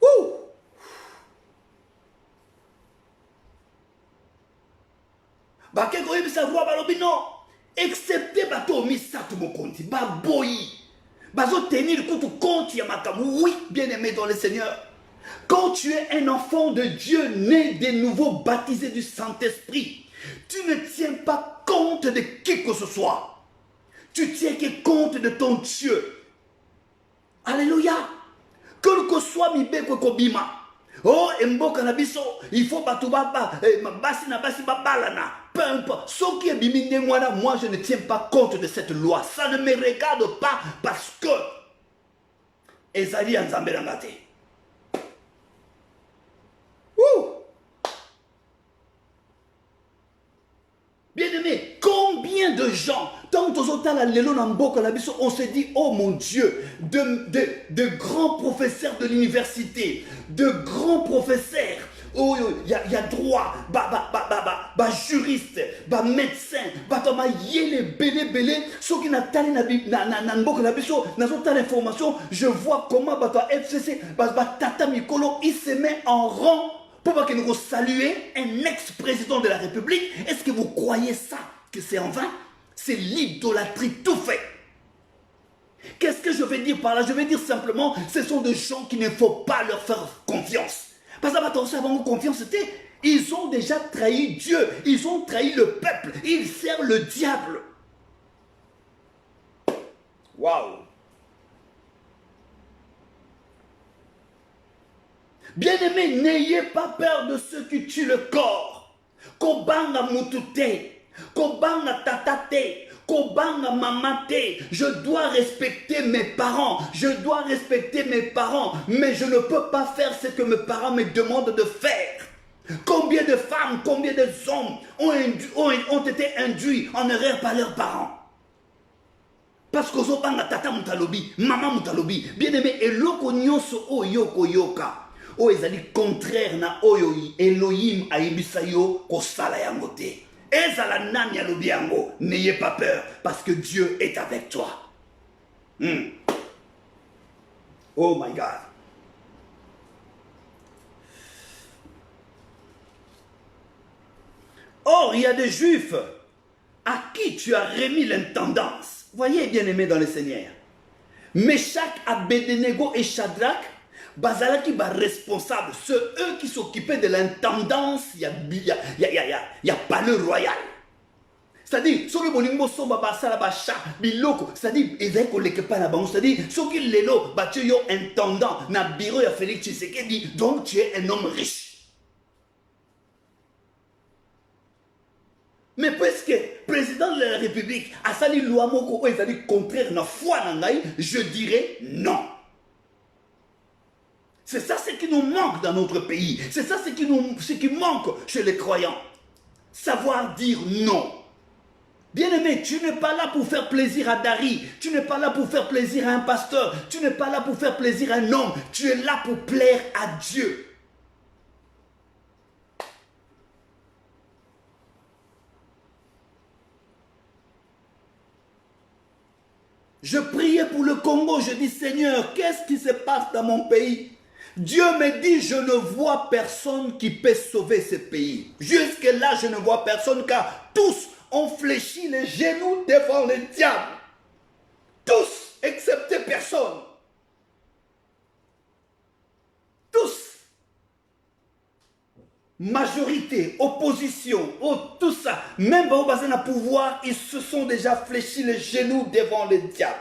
Woo. Bakeko yebisa roi balobi non. Excepté bato misatu mokonti, baboyi. Bazo tenir compte ya makamu. Oui, bien-aimé dans le Seigneur. Quand tu es un enfant de Dieu, né de nouveau, baptisé du Saint-Esprit, tu ne tiens pas compte de qui que ce soit. Tu tiens que compte de ton Dieu. Alléluia. Quel que soit mi beko kobima. Oh, mboka na biso, il faut batubaba, basi na basi babalana. Peu importe. Ce qui est bimine moi je ne tiens pas compte de cette loi. Ça ne me regarde pas parce que Ezali Anzambelangate. Bien-aimé, combien de gens, tant on se dit, oh mon Dieu, de grands professeurs de l'université, de grands professeurs, oh, il y a droit, juriste, médecin, ceux qui n'ont l'information, je vois comment FCC, Tata Mikolo, il se met en rang pour que nous saluions un ex-président de la République. Est-ce que vous croyez ça, que c'est en vain? C'est l'idolâtrie tout fait. Qu'est-ce que je veux dire par là? Je veux dire simplement, ce sont des gens qu'il ne faut pas leur faire confiance. Parce que avant confiance, c'était, ils ont déjà trahi Dieu, ils ont trahi le peuple, ils servent le diable. Waouh! Bien-aimés, n'ayez pas peur de ceux qui tuent le corps. Kobanga mutute, kobanga tatate, kobanga mamate. Je dois respecter mes parents, je dois respecter mes parents, mais je ne peux pas faire ce que mes parents me demandent de faire. Combien de femmes, combien d'hommes ont été induits en erreur par leurs parents? Parce que zobanga tata mutalobi, maman mutalobi, bien-aimé, eloko nyonso o yoko yoka. oyo ezali contraire na oyo Elohim ayebisa yo kosala yango te. Ezala nani alobi yango, n'ayez pas peur parce que Dieu est avec toi. Oh my God. Or, il y a des Juifs à qui tu as remis l'intendance. Voyez, bien-aimés dans le Seigneur. Meshach, Abednego et Shadrach, bazalaki ba responsable. C'est eux qui s'occupaient de l'intendance. Il y a palais royal. C'est-à-dire, sur le bolingo somba basala bacha biloko. C'est-à-dire, ils veulent qu'on les pas là-bas. C'est-à-dire, ceux qui l'élo, tu es intendant. Na bureau ya Félix Tshisekedi, donc tu es un homme riche. Mais puisque président de la République a sali loi moko ils dit contraire na foi nangai, je dirais non. C'est ça ce qui nous manque dans notre pays. C'est ça ce qui manque chez les croyants. Savoir dire non. Bien-aimé, tu n'es pas là pour faire plaisir à Dari. Tu n'es pas là pour faire plaisir à un pasteur. Tu n'es pas là pour faire plaisir à un homme. Tu es là pour plaire à Dieu. Je priais pour le Congo, je dis Seigneur, qu'est-ce qui se passe dans mon pays? Dieu me dit, je ne vois personne qui peut sauver ce pays. Jusque-là, je ne vois personne car tous ont fléchi les genoux devant le diable. Tous, excepté personne. Tous. Majorité, opposition, tout ça, même au bassin à pouvoir, ils se sont déjà fléchis les genoux devant le diable.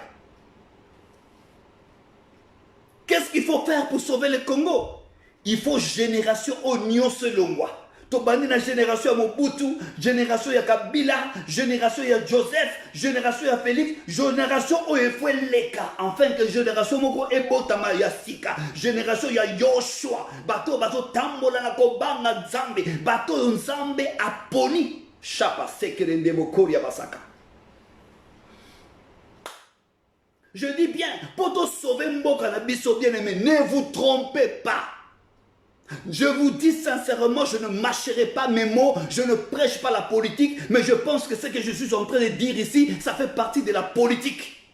Qu'est-ce qu'il faut faire pour sauver le Congo? Il faut génération oignon selon moi. Tobani na génération ya Mobutu, génération ya Kabila, génération ya Joseph, génération ya Félix, génération Oefwe Leka, enfin que génération moko ebotama ya Sika, génération ya Yoshua, bato tambola na kobanga Nzambe, bato Nzambe aponi, chapa sekerende mokori ya basaka. Je dis bien, pour te sauver mboka na biso bien-aimé, ne vous trompez pas. Je vous dis sincèrement, je ne mâcherai pas mes mots, je ne prêche pas la politique, mais je pense que ce que je suis en train de dire ici, ça fait partie de la politique.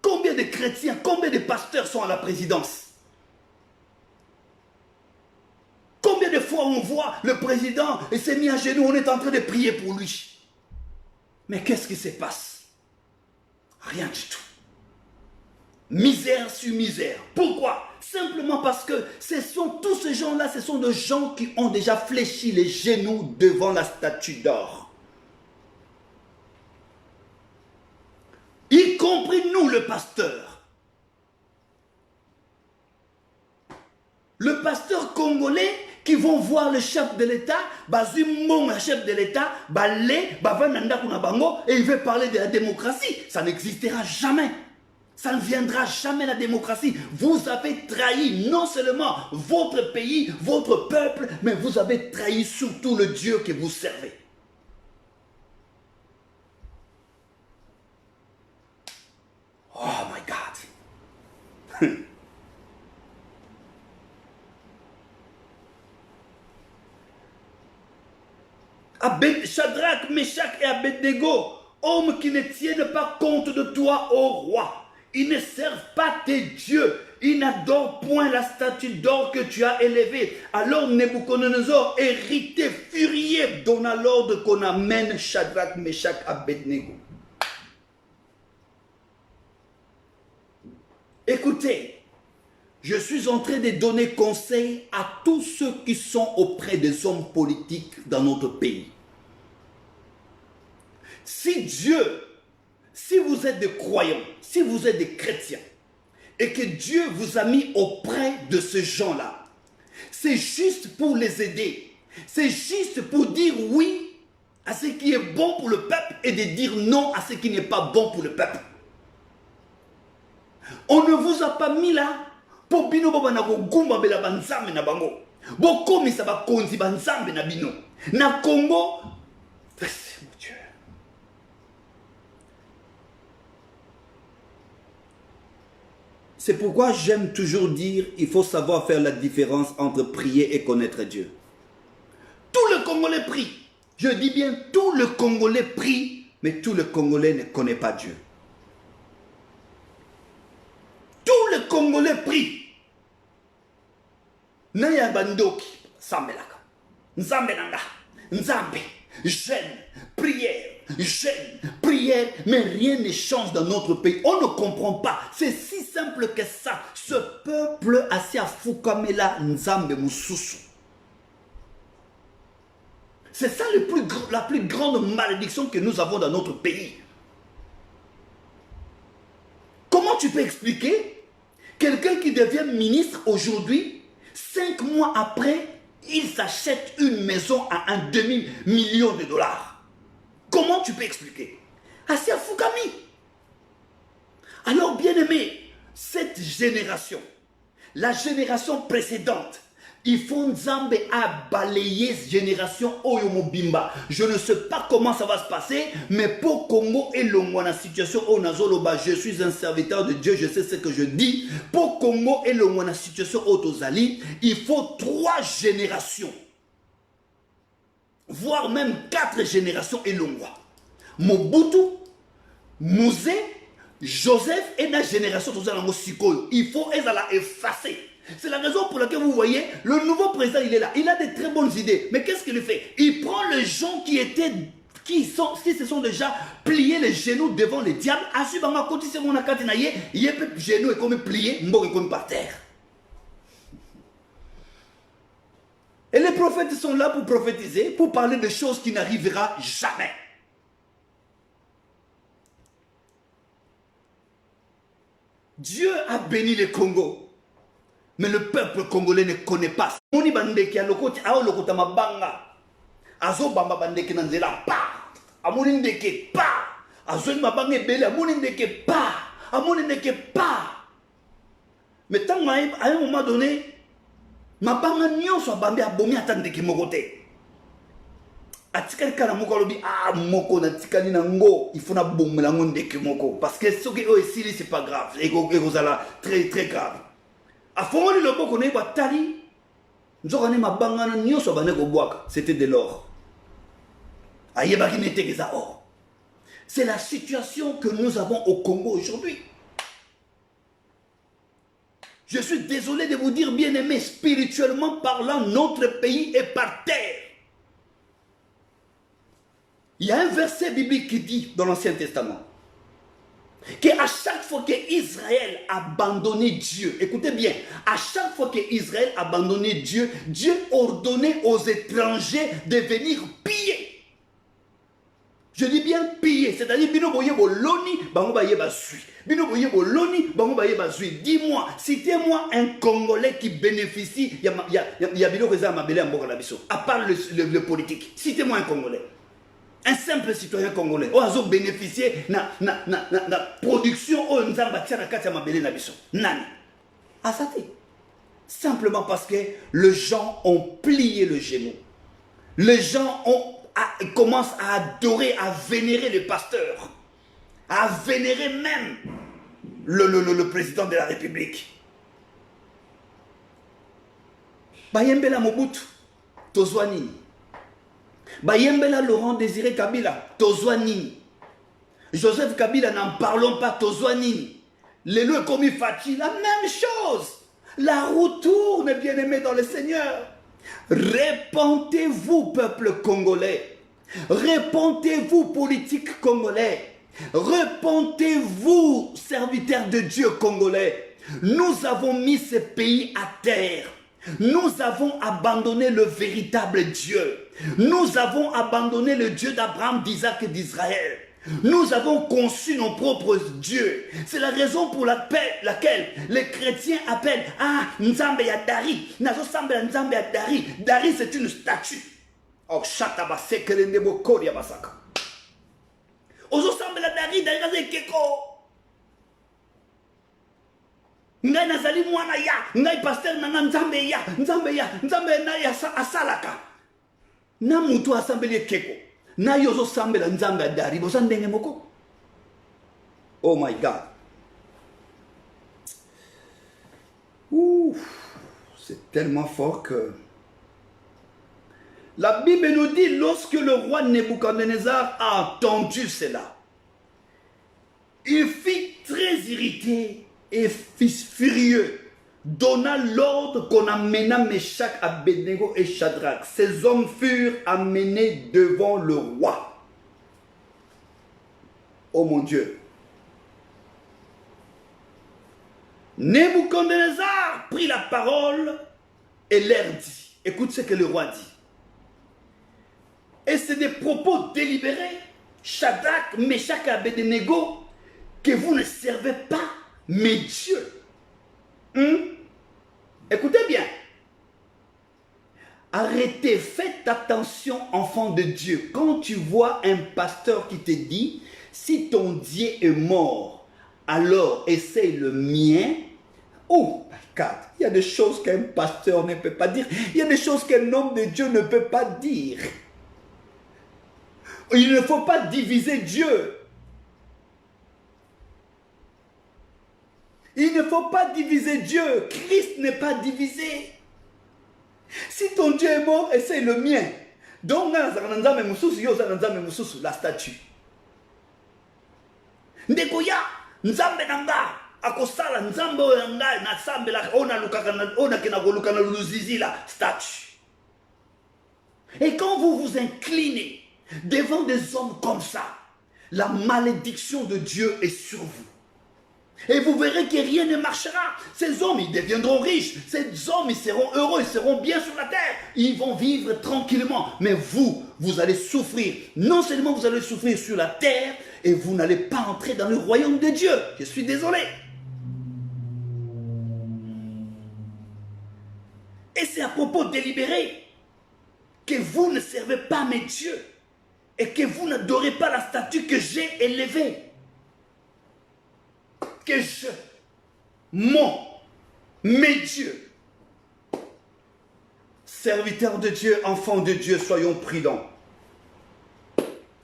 Combien de chrétiens, combien de pasteurs sont à la présidence? Combien de fois on voit le président et s'est mis à genoux, on est en train de prier pour lui. Mais qu'est-ce qui se passe? Rien du tout. Misère sur misère. Pourquoi? Simplement parce que tous ces gens-là, ce sont des gens qui ont déjà fléchi les genoux devant la statue d'or. Y compris nous, le pasteur. Le pasteur congolais qui vont voir le chef de l'État, le chef de l'État, et il veut parler de la démocratie. Ça n'existera jamais. Ça ne viendra jamais la démocratie. Vous avez trahi non seulement votre pays, votre peuple, mais vous avez trahi surtout le Dieu que vous servez. Oh my God. Shadrach, Meshach et Abednego, hommes qui ne tiennent pas compte de toi, ô roi. Ils ne servent pas tes dieux. Ils n'adorent point la statue d'or que tu as élevée. Alors Nebuchadnezzar, hérité, furieux, donna l'ordre qu'on amène Shadrach, Meshach, Abednego. Écoutez, je suis en train de donner conseil à tous ceux qui sont auprès des hommes politiques dans notre pays. Si vous êtes des croyants, si vous êtes des chrétiens, et que Dieu vous a mis auprès de ces gens-là, c'est juste pour les aider. C'est juste pour dire oui à ce qui est bon pour le peuple et de dire non à ce qui n'est pas bon pour le peuple. On ne vous a pas mis là pour bino bana ko gumba bela banzambe na bango. Bokomi sa ba konzi banzambe na bino. Na Congo, C'est pourquoi j'aime toujours dire, il faut savoir faire la différence entre prier et connaître Dieu. Tout le Congolais prie. Je dis bien, tout le Congolais prie, mais tout le Congolais ne connaît pas Dieu. Tout le Congolais prie. Naya bandoki, sambelaka. Nzambelanga, nzambe, jeûne, prière, mais rien ne change dans notre pays. On ne comprend pas. C'est si simple que ça. Ce peuple assis à Fukamela Nzambe Mususu. C'est ça la plus grande malédiction que nous avons dans notre pays. Comment tu peux expliquer quelqu'un qui devient ministre aujourd'hui, 5 mois après, il s'achète une maison à un demi-million de dollars? Comment tu peux expliquer? Asia Fukami. Alors, bien aimé, cette génération, la génération précédente, il faut Nzambe à balayer cette génération Oyomobimba. Je ne sais pas comment ça va se passer, mais pour Congo et Longwana situation au Nazoloba, je suis un serviteur de Dieu, je sais ce que je dis. Pour Congo et Longwana situation au Tozali, il faut 3 générations, voire même 4 générations et Longwa. Mobutu, Mouzé, Joseph et la génération Tozala Mosikoyo. Il faut la effacer. C'est la raison pour laquelle vous voyez, le nouveau président, il est là. Il a des très bonnes idées. Mais qu'est-ce qu'il fait? Il prend les gens qui se sont déjà pliés les genoux devant le diable. Asubama, quand il s'est mon akatinaye, il y a les genoux et comme plié, mort et comme par terre. Et les prophètes sont là pour prophétiser, pour parler de choses qui n'arriveront jamais. Dieu a béni le Congo. Mais le peuple congolais ne connaît pas. Moni bandeki alokoti ao lokota mabanga. Azo bamba bandeki nanzela pa. Amoni ndeke pa. Azo mabanga ebele amoni ndeke pa. Amoni ndeke pa. Mais tant à un moment donné, mabanga nyonso abambi abomi atandeki mokote. Atikali kana moko lobi moko na tikali nango, il faut na bomela ndeke moko parce que ce que aussi c'est pas grave. Et kozala très très grave. Afongoli loboko ne batali nzokane mabanga na nyoso bane ko boaka, c'était de l'or. Ayebaki netekeza or. C'est la situation que nous avons au Congo aujourd'hui. Je suis désolé de vous dire, bien aimé, spirituellement parlant, notre pays est par terre. Il y a un verset biblique qui dit dans l'Ancien Testament qu'à chaque fois qu'Israël abandonnait Dieu, écoutez bien, à chaque fois qu'Israël abandonnait Dieu, Dieu ordonnait aux étrangers de venir piller. Je dis bien piller, c'est-à-dire bino boye boloni, bango baye basui. Bino boye boloni, bango baye basui. Dis-moi, citez-moi un Congolais qui bénéficie, il y a bino reza mabele amboka la biso, à part le politique. Citez-moi un Congolais. Un simple citoyen congolais, on a bénéficié de la production au Nzambatia na kati ya mabele na biso. Nani? Asate. Simplement parce que les gens ont plié le genou. Les gens commencent à adorer, à vénérer les pasteurs, à vénérer même le président de la République. Bayembela Mobutu, Tozwani. Bayembela Laurent Désiré Kabila, Tozwani. Joseph Kabila, n'en parlons pas, Tozwani. L'élu commis Fachi, la même chose. La roue tourne, bien-aimés dans le Seigneur. Répentez-vous, peuple congolais. Répentez-vous, politique congolais. Répentez-vous, serviteurs de Dieu congolais. Nous avons mis ce pays à terre. Nous avons abandonné le véritable Dieu. Nous avons abandonné le Dieu d'Abraham, d'Isaac et d'Israël. Nous avons conçu nos propres dieux. C'est la raison pour laquelle les chrétiens appellent Nzambe ya Dari. Nazo Sambe Nzambe ya Dari. Dari, c'est une statue. Oh, Chataba Sekelende Bokori Abasaka. Ozo Sambe la Dari, Dari Keko. Ngai nazali mwana ya, ngai pasteur na Nzambe ya, Nzambe na ya asalaka. Na mutu asambeli keko. Na yozo sambe la Nzambe ya Dari, bosa ndenge moko. Oh my God. Ouf, c'est tellement fort que... La Bible nous dit, lorsque le roi Nebuchadnezzar a entendu cela, il fut très irrité et fut furieux, donna l'ordre qu'on amena Meshach, Abednego et Shadrach. Ces hommes furent amenés devant le roi. Oh mon Dieu. Nebuchadnezzar prit la parole et leur dit, écoute ce que le roi dit. Et c'est des propos délibérés, Shadrach, Meshach et Abednego, que vous ne servez pas mes dieux. Écoutez bien. Arrêtez, faites attention, enfants de Dieu. Quand tu vois un pasteur qui te dit, si ton Dieu est mort, alors essaye le mien. Oh, regarde, il y a des choses qu'un pasteur ne peut pas dire. Il y a des choses qu'un homme de Dieu ne peut pas dire. Il ne faut pas diviser Dieu. Il ne faut pas diviser Dieu. Christ n'est pas divisé. Si ton Dieu est mort, essaye le mien. Donc, la statue. Ndekoya, nzambe nanga, akosala nzambe nanga na sambe la ona kena koluka na luzizi la statue. Et quand vous vous inclinez devant des hommes comme ça, la malédiction de Dieu est sur vous. Et vous verrez que rien ne marchera. Ces hommes, ils deviendront riches. Ces hommes, ils seront heureux, ils seront bien sur la terre. Ils vont vivre tranquillement. Mais vous, vous allez souffrir. Non seulement vous allez souffrir sur la terre, et vous n'allez pas entrer dans le royaume de Dieu. Je suis désolé. Et c'est à propos délibéré que vous ne servez pas mes dieux et que vous n'adorez pas la statue que j'ai élevée. Que mes dieux, serviteurs de Dieu, enfants de Dieu, soyons prudents.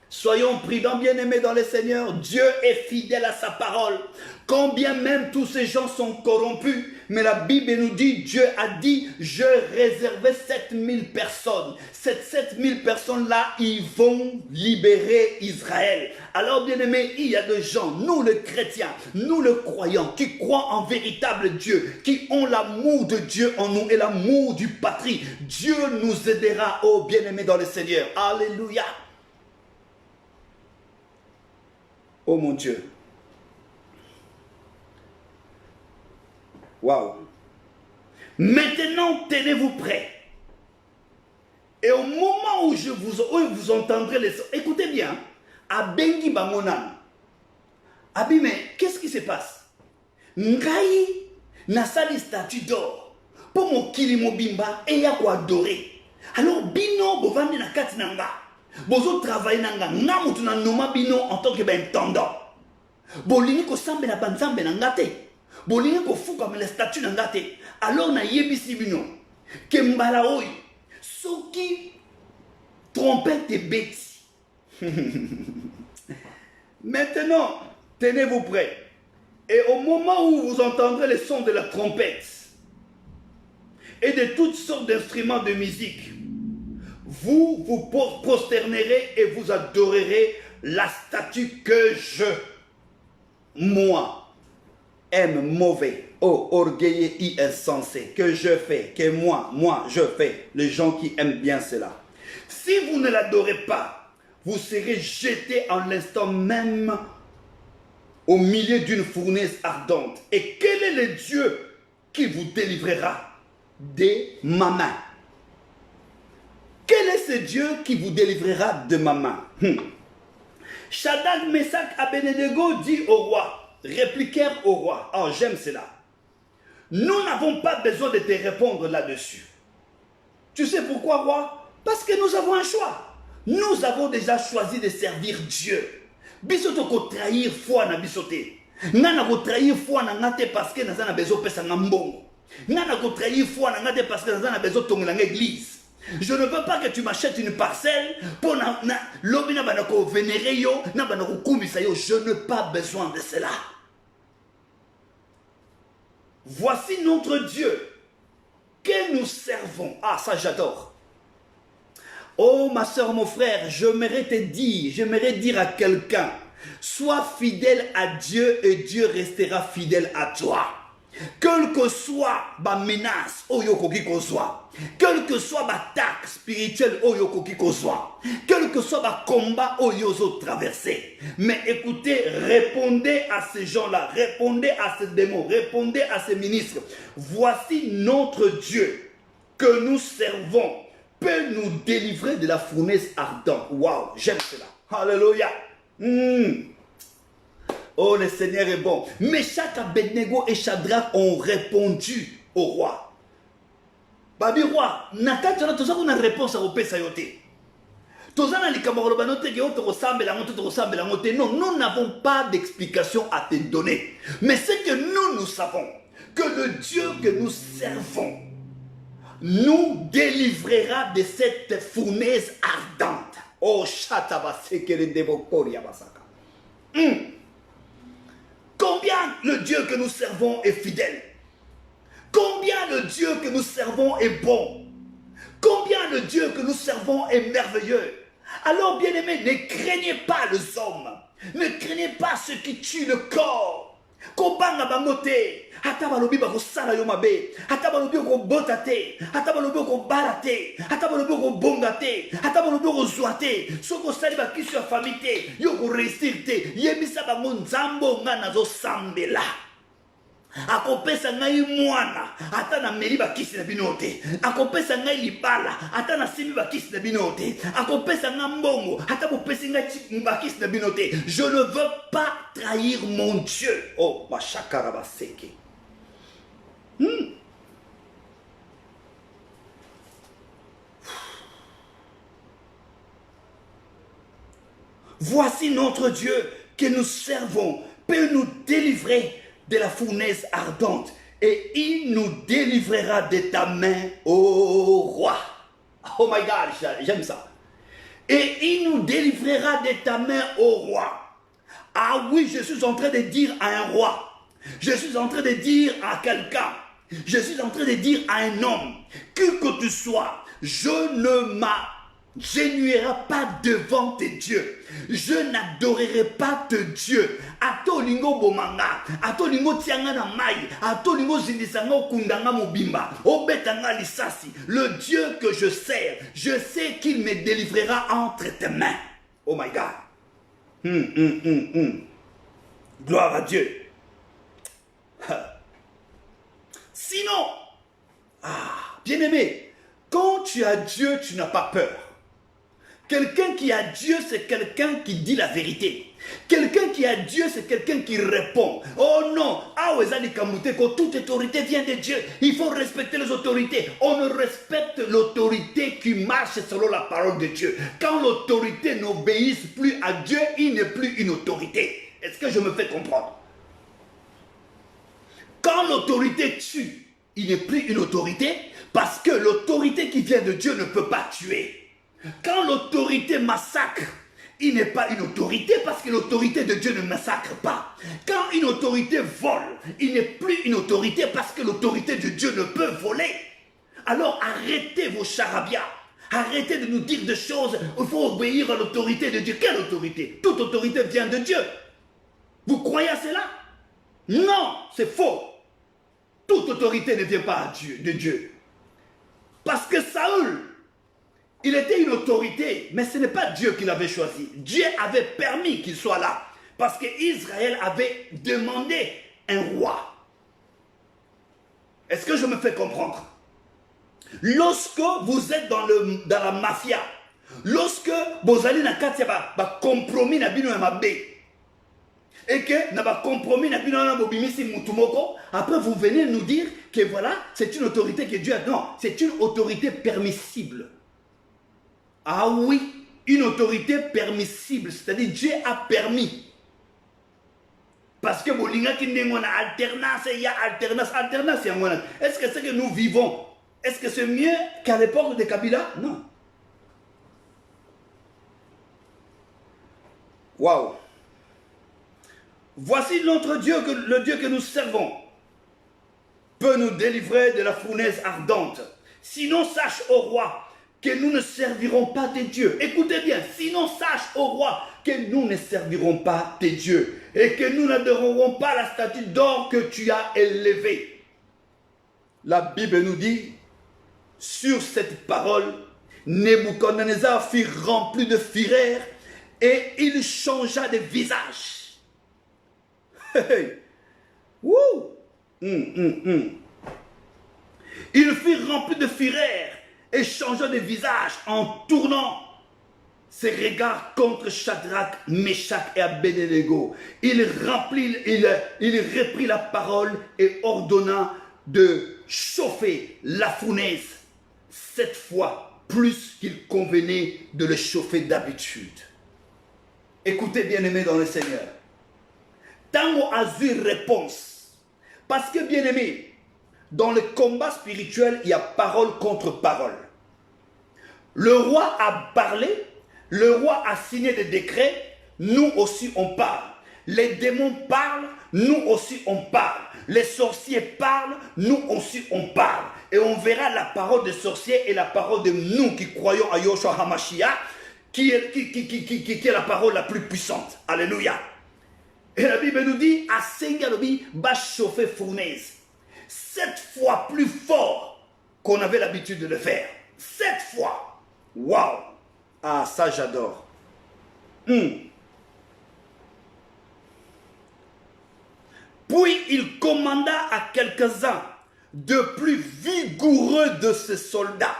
Soyons prudents, bien-aimés dans le Seigneur. Dieu est fidèle à sa parole. Quand bien même tous ces gens sont corrompus, mais la Bible nous dit, Dieu a dit, je réservais 7000 personnes. Ces 7000 personnes-là, ils vont libérer Israël. Alors, bien-aimés, il y a des gens, nous les chrétiens, nous les croyants, qui croient en véritable Dieu, qui ont l'amour de Dieu en nous et l'amour du patrie. Dieu nous aidera, oh bien-aimés dans le Seigneur. Alléluia. Oh mon Dieu. Waouh. Maintenant, tenez-vous prêts. Et au moment où vous entendrez les... Écoutez bien. Abengi Bamonan. Abi, mais qu'est-ce qui se passe? Ngai nasali statue d'or. Pour mon kilimo bimba et yako adoré. Alors, bino bovandi na kati nanga. Bozo travailler nanga ngamutu na noma bino en tant que intendant. Bolingi ko sambe na banzambe nanga te. Bolingi ko fuka me la statue nanga te. Alors na yebisi bino ke mbala oyi soki trompette et bêtis. Maintenant, tenez-vous prêts. Et au moment où vous entendrez le son de la trompette et de toutes sortes d'instruments de musique, vous vous prosternerez et vous adorerez la statue que moi, aime mauvais, oh orgueilleux et insensé, que je fais, que moi je fais, les gens qui aiment bien cela. Si vous ne l'adorez pas, vous serez jeté en l'instant même au milieu d'une fournaise ardente. Et quel est le Dieu qui vous délivrera de ma main? Quel est ce Dieu qui vous délivrera de ma main? Shadrach, Meshach, Abednego dit au roi, répliquèrent au roi. Oh, j'aime cela. Nous n'avons pas besoin de te répondre là-dessus. Tu sais pourquoi, roi? Parce que nous avons un choix. Nous avons déjà choisi de servir Dieu. Bisoto ko trahir foi na bisoté. Nana ko trahir foi na ngate parce que nazana bezo pesa ngambongo. Nana ko trahir foi na ngate parce que nazana bezo tongela l'église. Je ne veux pas que tu m'achètes une parcelle pour lobi na banako vénérer yo, na banako kumisa yo. Je n'ai pas besoin de cela. Voici notre Dieu que nous servons. Ah, ça j'adore. Oh ma soeur, mon frère, j'aimerais dire à quelqu'un, sois fidèle à Dieu et Dieu restera fidèle à toi. Quelle que soit ma menace, quelle que soit ma attaque spirituelle, quel que soit ma combat, traversé. Mais écoutez, répondez à ces gens-là, répondez à ces démons, répondez à ces ministres. Voici notre Dieu que nous servons peut nous délivrer de la fournaise ardente. Waouh, j'aime cela. Alléluia. Oh, le Seigneur est bon. Meshach, Abednego et Shadrach ont répondu au roi. Babi roi, nakatana toza kuna réponse à opesa yote. Toza na likambo banote ke oto ressemble la moto ressemble la moto. Non, nous n'avons pas d'explication à te donner. Mais c'est que nous savons que le Dieu que nous servons nous délivrera de cette fournaise ardente. Oh, chatabaseke debokori abasaka. Combien le Dieu que nous servons est fidèle? Combien le Dieu que nous servons est bon? Combien le Dieu que nous servons est merveilleux? Alors, bien-aimés, ne craignez pas les hommes. Ne craignez pas ceux qui tuent le corps. Kobanga bangote. Ata balobi ba kosala yo mabe. Ata balobi ko bota te. Ata balobi ko barate. Ata balobi ko bonga te. Ata balobi ko zoate. Soko sali ba kisu ya famille te. Yo ko réussir te. Yebisa bango nzambo nga nazo sambela. Akopesa ngai mwana ata na meli bakisi na bino te. Akopesa ngai libala ata na simi bakisi na bino te. Akopesa ngai mbongo ata bopesi ngai bakisi na bino te. Je ne veux pas trahir mon Dieu. Oh, machakara baseke. Voici notre Dieu que nous servons peut nous délivrer de la fournaise ardente et il nous délivrera de ta main, ô roi. Oh my God, j'aime ça. Et il nous délivrera de ta main, ô roi. Ah oui, je suis en train de dire à un roi. Je suis en train de dire à quelqu'un. Je suis en train de dire à un homme. Que tu sois, je ne m'agenouillerai pas devant tes dieux. Je n'adorerai pas tes dieux. Ato lingo bomanga, ato lingo tianga na mai, ato lingo zindisanga okundanga mobimba, obetanga lisasi. Le Dieu que je sers, je sais qu'il me délivrera entre tes mains. Oh my God. Gloire à Dieu. Sinon, bien-aimé, quand tu as Dieu, tu n'as pas peur. Quelqu'un qui a Dieu, c'est quelqu'un qui dit la vérité. Quelqu'un qui a Dieu, c'est quelqu'un qui répond. Oh non, toute autorité vient de Dieu. Il faut respecter les autorités. On ne respecte l'autorité qui marche selon la parole de Dieu. Quand l'autorité n'obéit plus à Dieu, il n'est plus une autorité. Est-ce que je me fais comprendre? Quand l'autorité tue, il n'est plus une autorité parce que l'autorité qui vient de Dieu ne peut pas tuer. Quand l'autorité massacre, il n'est pas une autorité parce que l'autorité de Dieu ne massacre pas. Quand une autorité vole, il n'est plus une autorité parce que l'autorité de Dieu ne peut voler. Alors arrêtez vos charabia. Arrêtez de nous dire des choses. Il faut obéir à l'autorité de Dieu. Quelle autorité? Toute autorité vient de Dieu. Vous croyez à cela? Non, c'est faux. Toute autorité ne vient pas de Dieu. Parce que Saül, il était une autorité, mais ce n'est pas Dieu qui l'avait choisi. Dieu avait permis qu'il soit là. Parce qu'Israël avait demandé un roi. Est-ce que je me fais comprendre? Lorsque vous êtes dans la mafia, lorsque vous allez dans le compromis, et que na ba compromis na bino na bobimisi mutumoko, après vous venez nous dire que voilà, c'est une autorité que Dieu a. Non, c'est une autorité permissible. Ah oui, une autorité permissible, c'est-à-dire Dieu a permis. Parce que bolinga ki ndengona alternance, il y a alternance yangona. Est-ce que c'est que nous vivons? Est-ce que c'est mieux qu'à l'époque de Kabila? Non. Waouh. Voici notre Dieu, le Dieu que nous servons. peut nous délivrer de la fournaise ardente. Sinon, sache, ô roi, que nous ne servirons pas tes dieux. Écoutez bien, sinon sache, ô roi, que nous ne servirons pas tes dieux et que nous n'adorerons pas la statue d'or que tu as élevée. La Bible nous dit, sur cette parole, Nebuchadnezzar fut rempli de fureur et il changea de visage. Hey. Woo. Il fut rempli de fureur et changea de visage en tournant ses regards contre Shadrach, Meshach et Abednego. Il reprit la parole et ordonna de chauffer la fournaise, cette fois plus qu'il convenait de le chauffer d'habitude. Écoutez, bien-aimés dans le Seigneur, Tango a eu réponse, parce que, bien-aimés, dans le combat spirituel, il y a parole contre parole. Le roi a parlé, le roi a signé des décrets, nous aussi on parle. Les démons parlent, nous aussi on parle. Les sorciers parlent, nous aussi on parle. Et on verra la parole des sorciers et la parole de nous qui croyons à Yoshua HaMashiach, qui est la parole la plus puissante. Alléluia. Et la Bible nous dit, à Sengalobi, va chauffer fournaise. 7 fois plus fort qu'on avait l'habitude de le faire. 7 fois. Waouh! Ah, ça j'adore. Puis il commanda à quelques-uns de plus vigoureux de ses soldats.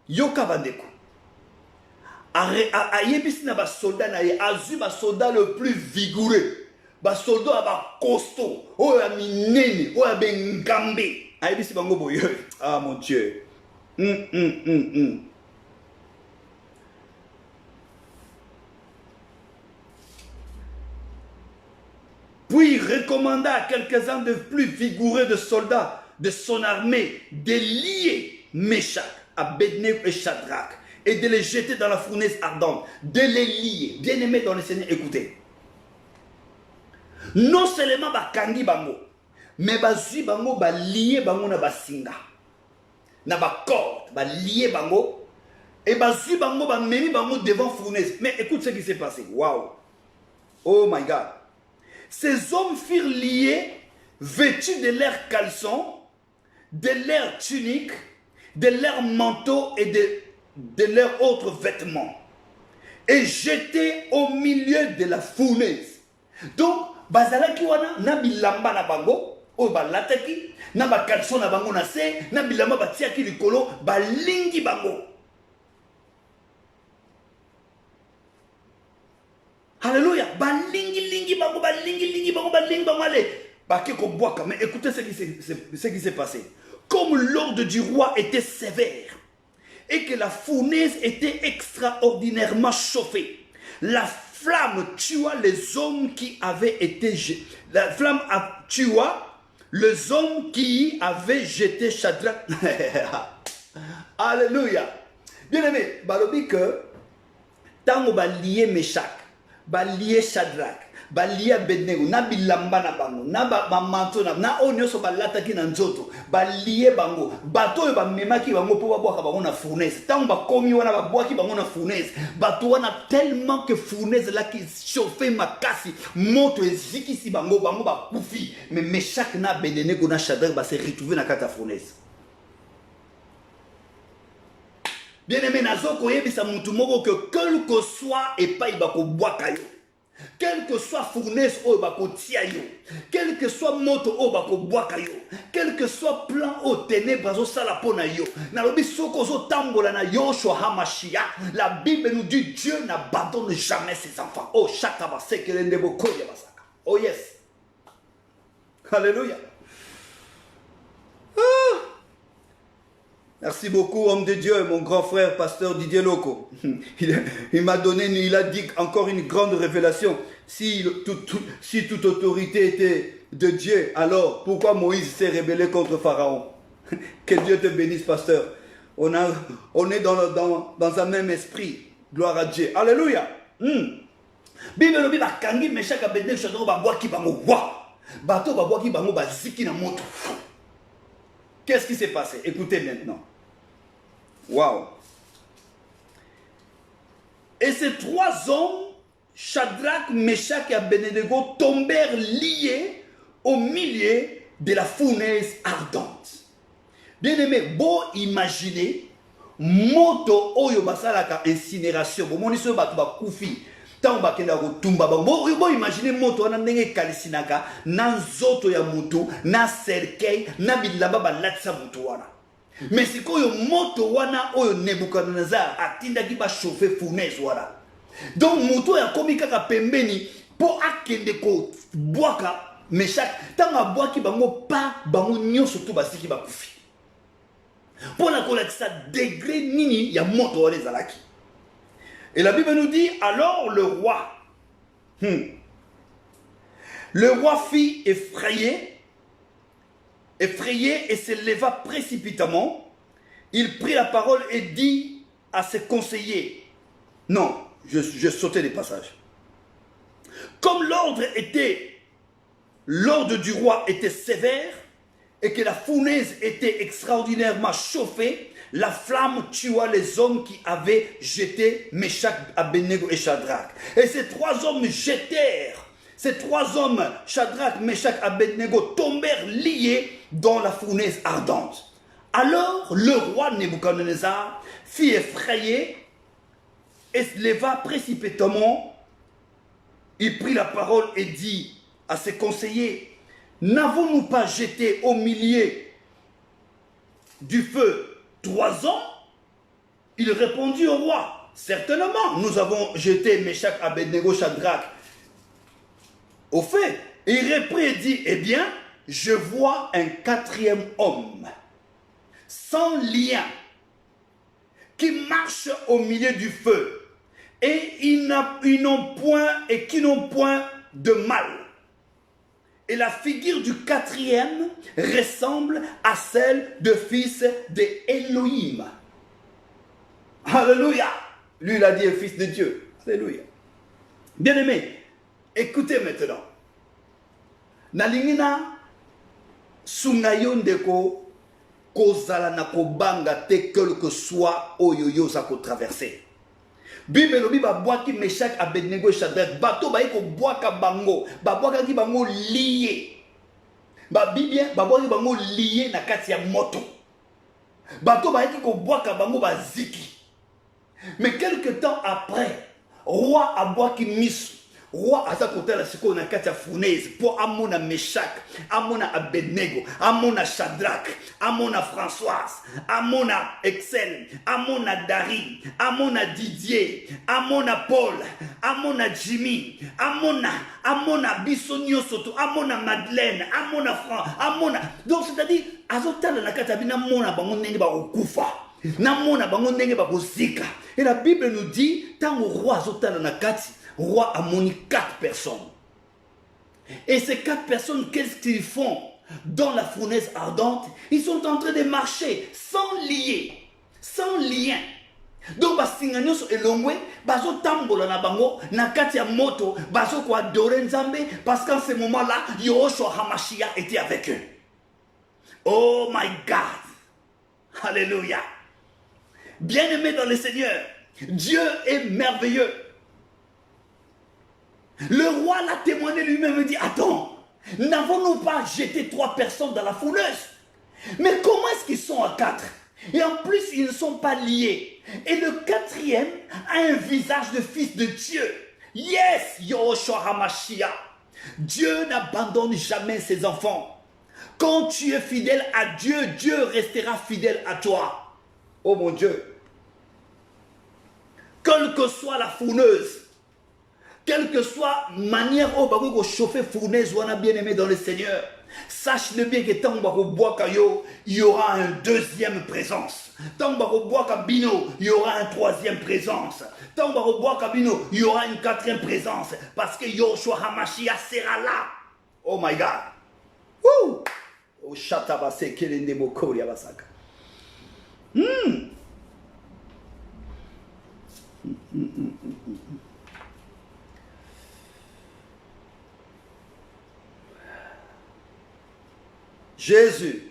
Yoka Bandeku. Ayebisi na ba soldat na ye azu ba soldat le plus vigoureux. Ba soldat ba costaud, oya minene, oya bengambe. Ayebisi bango boye. Ah mon Dieu. Puis il recommanda à quelques-uns de plus vigoureux de soldats de son armée de lier Meshach, Abednego et Shadrach et de les jeter dans la fournaise ardente, de les lier. Bien-aimés dans le Seigneur, écoutez. Non seulement bakangi bango, mais bazui bango ba lier bango na basinga. Na ba corde, ba lier bango et bazui bango ba memi bango devant fournaise. Mais écoute ce qui s'est passé. Waouh. Oh my God. Ces hommes furent liés, vêtus de leurs caleçons, de leurs tuniques, de leurs manteaux et de leurs autres vêtements, et jetés au milieu de la fournaise. Donc, bazalaki wana na bilamba na bango, o balataki, na ba caleçon na bango na se, na bilamba batiaki likolo, balingi bango. Alléluia. Balingi bango, balingi bango, balingi bango. Allez. Mais écoutez ce qui s'est passé. Comme l'ordre du roi était sévère et que la fournaise était extraordinairement chauffée, la flamme tua les hommes qui avaient été jetés. La flamme tua les hommes qui avaient jeté Shadrach. Alléluia. Bien aimé, balobi que tango balié Meshach, balié Shadrach, balié Abednego, na bilamba na bango, na manto na onyo so balata ki na nzoto, balié bango, bato ba memaki bango po ba boka bango na fournaise. Tango ba komi wana ba boki bango na fournaise. Bato wana tellement que fournaise la qui chauffait makasi, moto eziki si bango ba kufi. Mais Meshach na Abednego na Shadrach ba se retrouver na kata fournaise. Bien aimé, nazoko yebisa mutu moko que quel que soit epai bako boaka yo, quel que soit fournaise o bako tia yo, quel que soit moto o bako boaka yo, quel que soit plan o ténèbres o sala pona yo, nalobi soko zo tambola na Yoshua HaMashiach, la Bible nous dit Dieu n'abandonne jamais ses enfants. Oh chaka baseke ndebo koya basaka. Oh yes. Alléluia. Merci beaucoup, homme de Dieu, mon grand frère, pasteur Didier Loco. Il m'a donné, il a dit encore une grande révélation. Si toute autorité était de Dieu, alors pourquoi Moïse s'est rebellé contre Pharaon? Que Dieu te bénisse, pasteur. On est dans un même esprit. Gloire à Dieu. Alléluia. Bible le Bible kangi Meshach Abednego Shadrach ba boaki bango wa. Bato babwaki bango baziki na moto. Qu'est-ce qui s'est passé? Écoutez maintenant. Waouh. Et ces trois hommes, Shadrach, Meshach et Abednego, tombèrent liés au milieu de la fournaise ardente. Bien-aimé, beau imaginer moto oyo basalaka incinération. Bon moniso bato bakufi. Tant bakenda kotumba bango. Beau imaginer moto wana ndenge kalisinaka na nzoto ya mutu, na cercueil, na bilamba balatisa mutu wana. Mais c'est quoi moto wana oyo Nebukadnezar atindaki ba chauffer fournaise wana. Donc moto ya komi kaka pembeni po akende ko bwaka Meshach tanga bwaki bango pa bango nyonso to basiki bakufi. Pour la kolakisa degré nini ya moto wana ezalaki. Et la Bible nous dit alors le roi fut effrayé et se leva précipitamment. Il prit la parole et dit à ses conseillers. Non, je sautais les passages. Comme l'ordre du roi était sévère et que la fournaise était extraordinairement chauffée, la flamme tua les hommes qui avaient jeté Meshach, Abednego et Shadrach. Et ces trois hommes Shadrach, Meshach, Abednego, tombèrent liés dans la fournaise ardente. Alors le roi Nebuchadnezzar fut effrayé et se leva précipitamment. Il prit la parole et dit à ses conseillers, n'avons-nous pas jeté au milieu du feu 3 ans? Il répondit au roi, certainement, nous avons jeté Meshach, Abednego, Shadrach au feu. Et il reprit et dit, eh bien, je vois un 4e homme, sans lien, qui marche au milieu du feu, et qui n'ont point de mal. Et la figure du 4e ressemble à celle de fils de Elohim. Alléluia. Lui, il a dit fils de Dieu. Alléluia. Bien-aimé, écoutez maintenant. Nalingina sungayo ndeko kozala na kobanga te quel que soit oyoyo za ko traverser. Bible lobi ba boaki Meshach, Abednego, Shadrach, bato ba ko boaka bango, ba boaka ki bango lié. Ba Bible ba boaki bango lié na kati ya moto. Bato ba ko boaka bango ba ziki. Mais quelque temps après, roi a boaki misu. Roi aza kotala siko na kati ya fournaise pour amona Meshach, amona Abednego, amona Shadrach, amona Françoise, amona Excel, amona Dari, amona Didier, amona Paul, amona Jimmy, amona Bissonio Soto, amona Madeleine, amona Fran, amona. Donc c'est-à-dire azotala na kati ya bina mona bango ndenge ba okufa. Na mona bango ndenge ba kozika. Et la Bible nous dit tant roi azotala na kati roi a moni 4 personnes. Et ces 4 personnes, qu'est-ce qu'ils font dans la fournaise ardente? Ils sont en train de marcher sans lien. Donc, basinganyo so elongwe, bazo tambola na bango, na kati ya moto, bazo ko adorer Nzambe, parce qu'en ce moment-là, Yahushua HaMashiach était avec eux. Oh my God! Alléluia! Bien-aimé dans le Seigneur, Dieu est merveilleux. Le roi l'a témoigné lui-même et dit, attends, n'avons-nous pas jeté 3 personnes dans la fournaise? Mais comment est-ce qu'ils sont à 4? Et en plus, ils ne sont pas liés. Et le 4e a un visage de fils de Dieu. Yes, Yahushua HaMashiach. Dieu n'abandonne jamais ses enfants. Quand tu es fidèle à Dieu, Dieu restera fidèle à toi. Oh mon Dieu. Quelle que soit la fourneuse, quelle que soit manière où on va chauffer fournaise, on a bien aimé dans le Seigneur. Sache-le bien que tant que il y aura une 2e présence. Tant que bino, il y aura une 3e présence. Tant que bino, il y aura une 4e présence. Parce que Yahushua HaMashiach sera là. Oh my God. Woo! Oh shatabase kelende mokori abasaka. Jésus.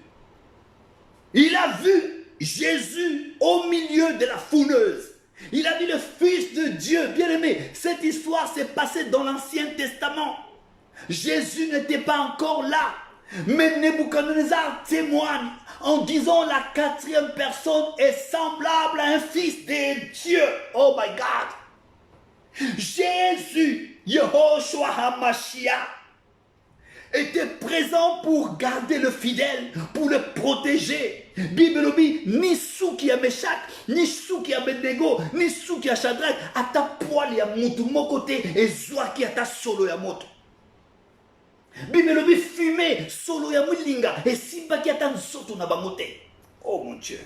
Il a vu Jésus au milieu de la founeuse. Il a vu le Fils de Dieu. Bien aimé, cette histoire s'est passée dans l'Ancien Testament. Jésus n'était pas encore là. Mais Nebuchadnezzar témoigne en disant la quatrième personne est semblable à un fils de Dieu. Oh my God. Jésus, Yehoshua HaMashiach, était présent pour garder le fidèle, pour le protéger. Bible dit, ni Souki à Meshach, ni Souki à Abednego, ni Souki à Shadrach, à ta poil et à mon côté, et Zoaki à ta solo et à moto. Bible dit, fumé, solo et à moulinga, et simba qui a ta soto na bamote. Oh mon Dieu.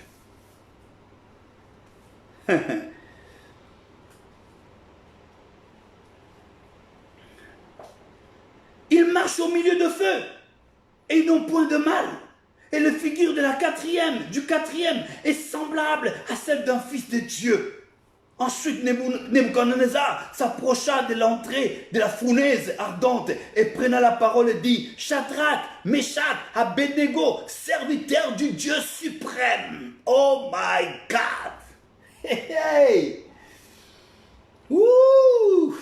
Ils marchent au milieu de feu et ils n'ont point de mal. Et la figure de la du quatrième, est semblable à celle d'un fils de Dieu. Ensuite, Nebuchadnezzar s'approcha de l'entrée de la fournaise ardente et prenant la parole et dit, Shadrach, Meshach, Abednego, serviteurs du Dieu suprême. Oh my God. Hey, hey. Ouh.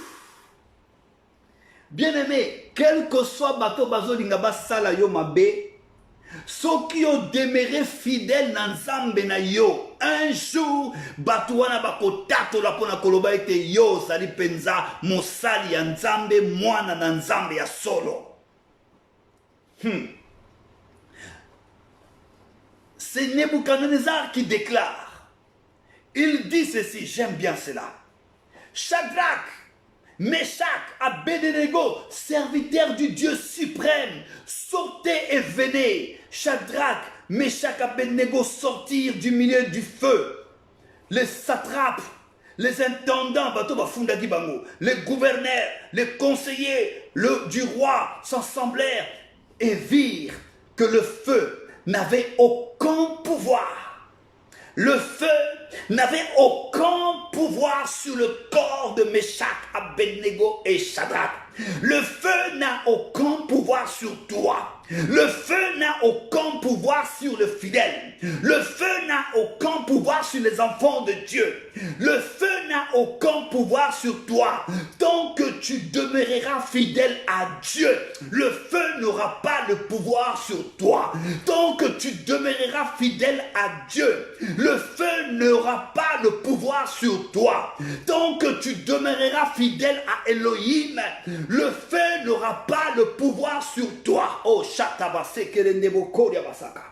Bien-aimé, quel que soit bateau bazo lingaba sala yo mabe, ceux qui ont demeuré fidèles dans Nzambe na yo, un jour, bato wana bakotato la pona koloba ete yo sali penza mosali ya Nzambe mwana na Nzambe ya solo. C'est Nebuchadnezzar qui déclare. Il dit ceci, j'aime bien cela. Shadrach, Meshach, Abednego, serviteurs du Dieu suprême, sortez et venez. Shadrach, Meshach, Abednego sortirent du milieu du feu. Les satrapes, les intendants, les gouverneurs, les conseillers du roi s'assemblèrent et virent que le feu n'avait aucun pouvoir. Le feu n'avait aucun pouvoir sur le corps de Meshach, Abednego et Shadrach. Le feu n'a aucun pouvoir sur toi. Le feu n'a aucun pouvoir sur le fidèle. Le feu n'a aucun pouvoir sur les enfants de Dieu. Le feu n'a aucun pouvoir sur toi. Tant que tu demeureras fidèle à Dieu, le feu n'aura pas le pouvoir sur toi. Tant que tu demeureras fidèle à Dieu, le feu n'aura pas le pouvoir sur toi. Tant que tu demeureras fidèle à Elohim, le feu n'aura pas le pouvoir sur toi. Oh, Shatabase Kerendebo Koria Basaka.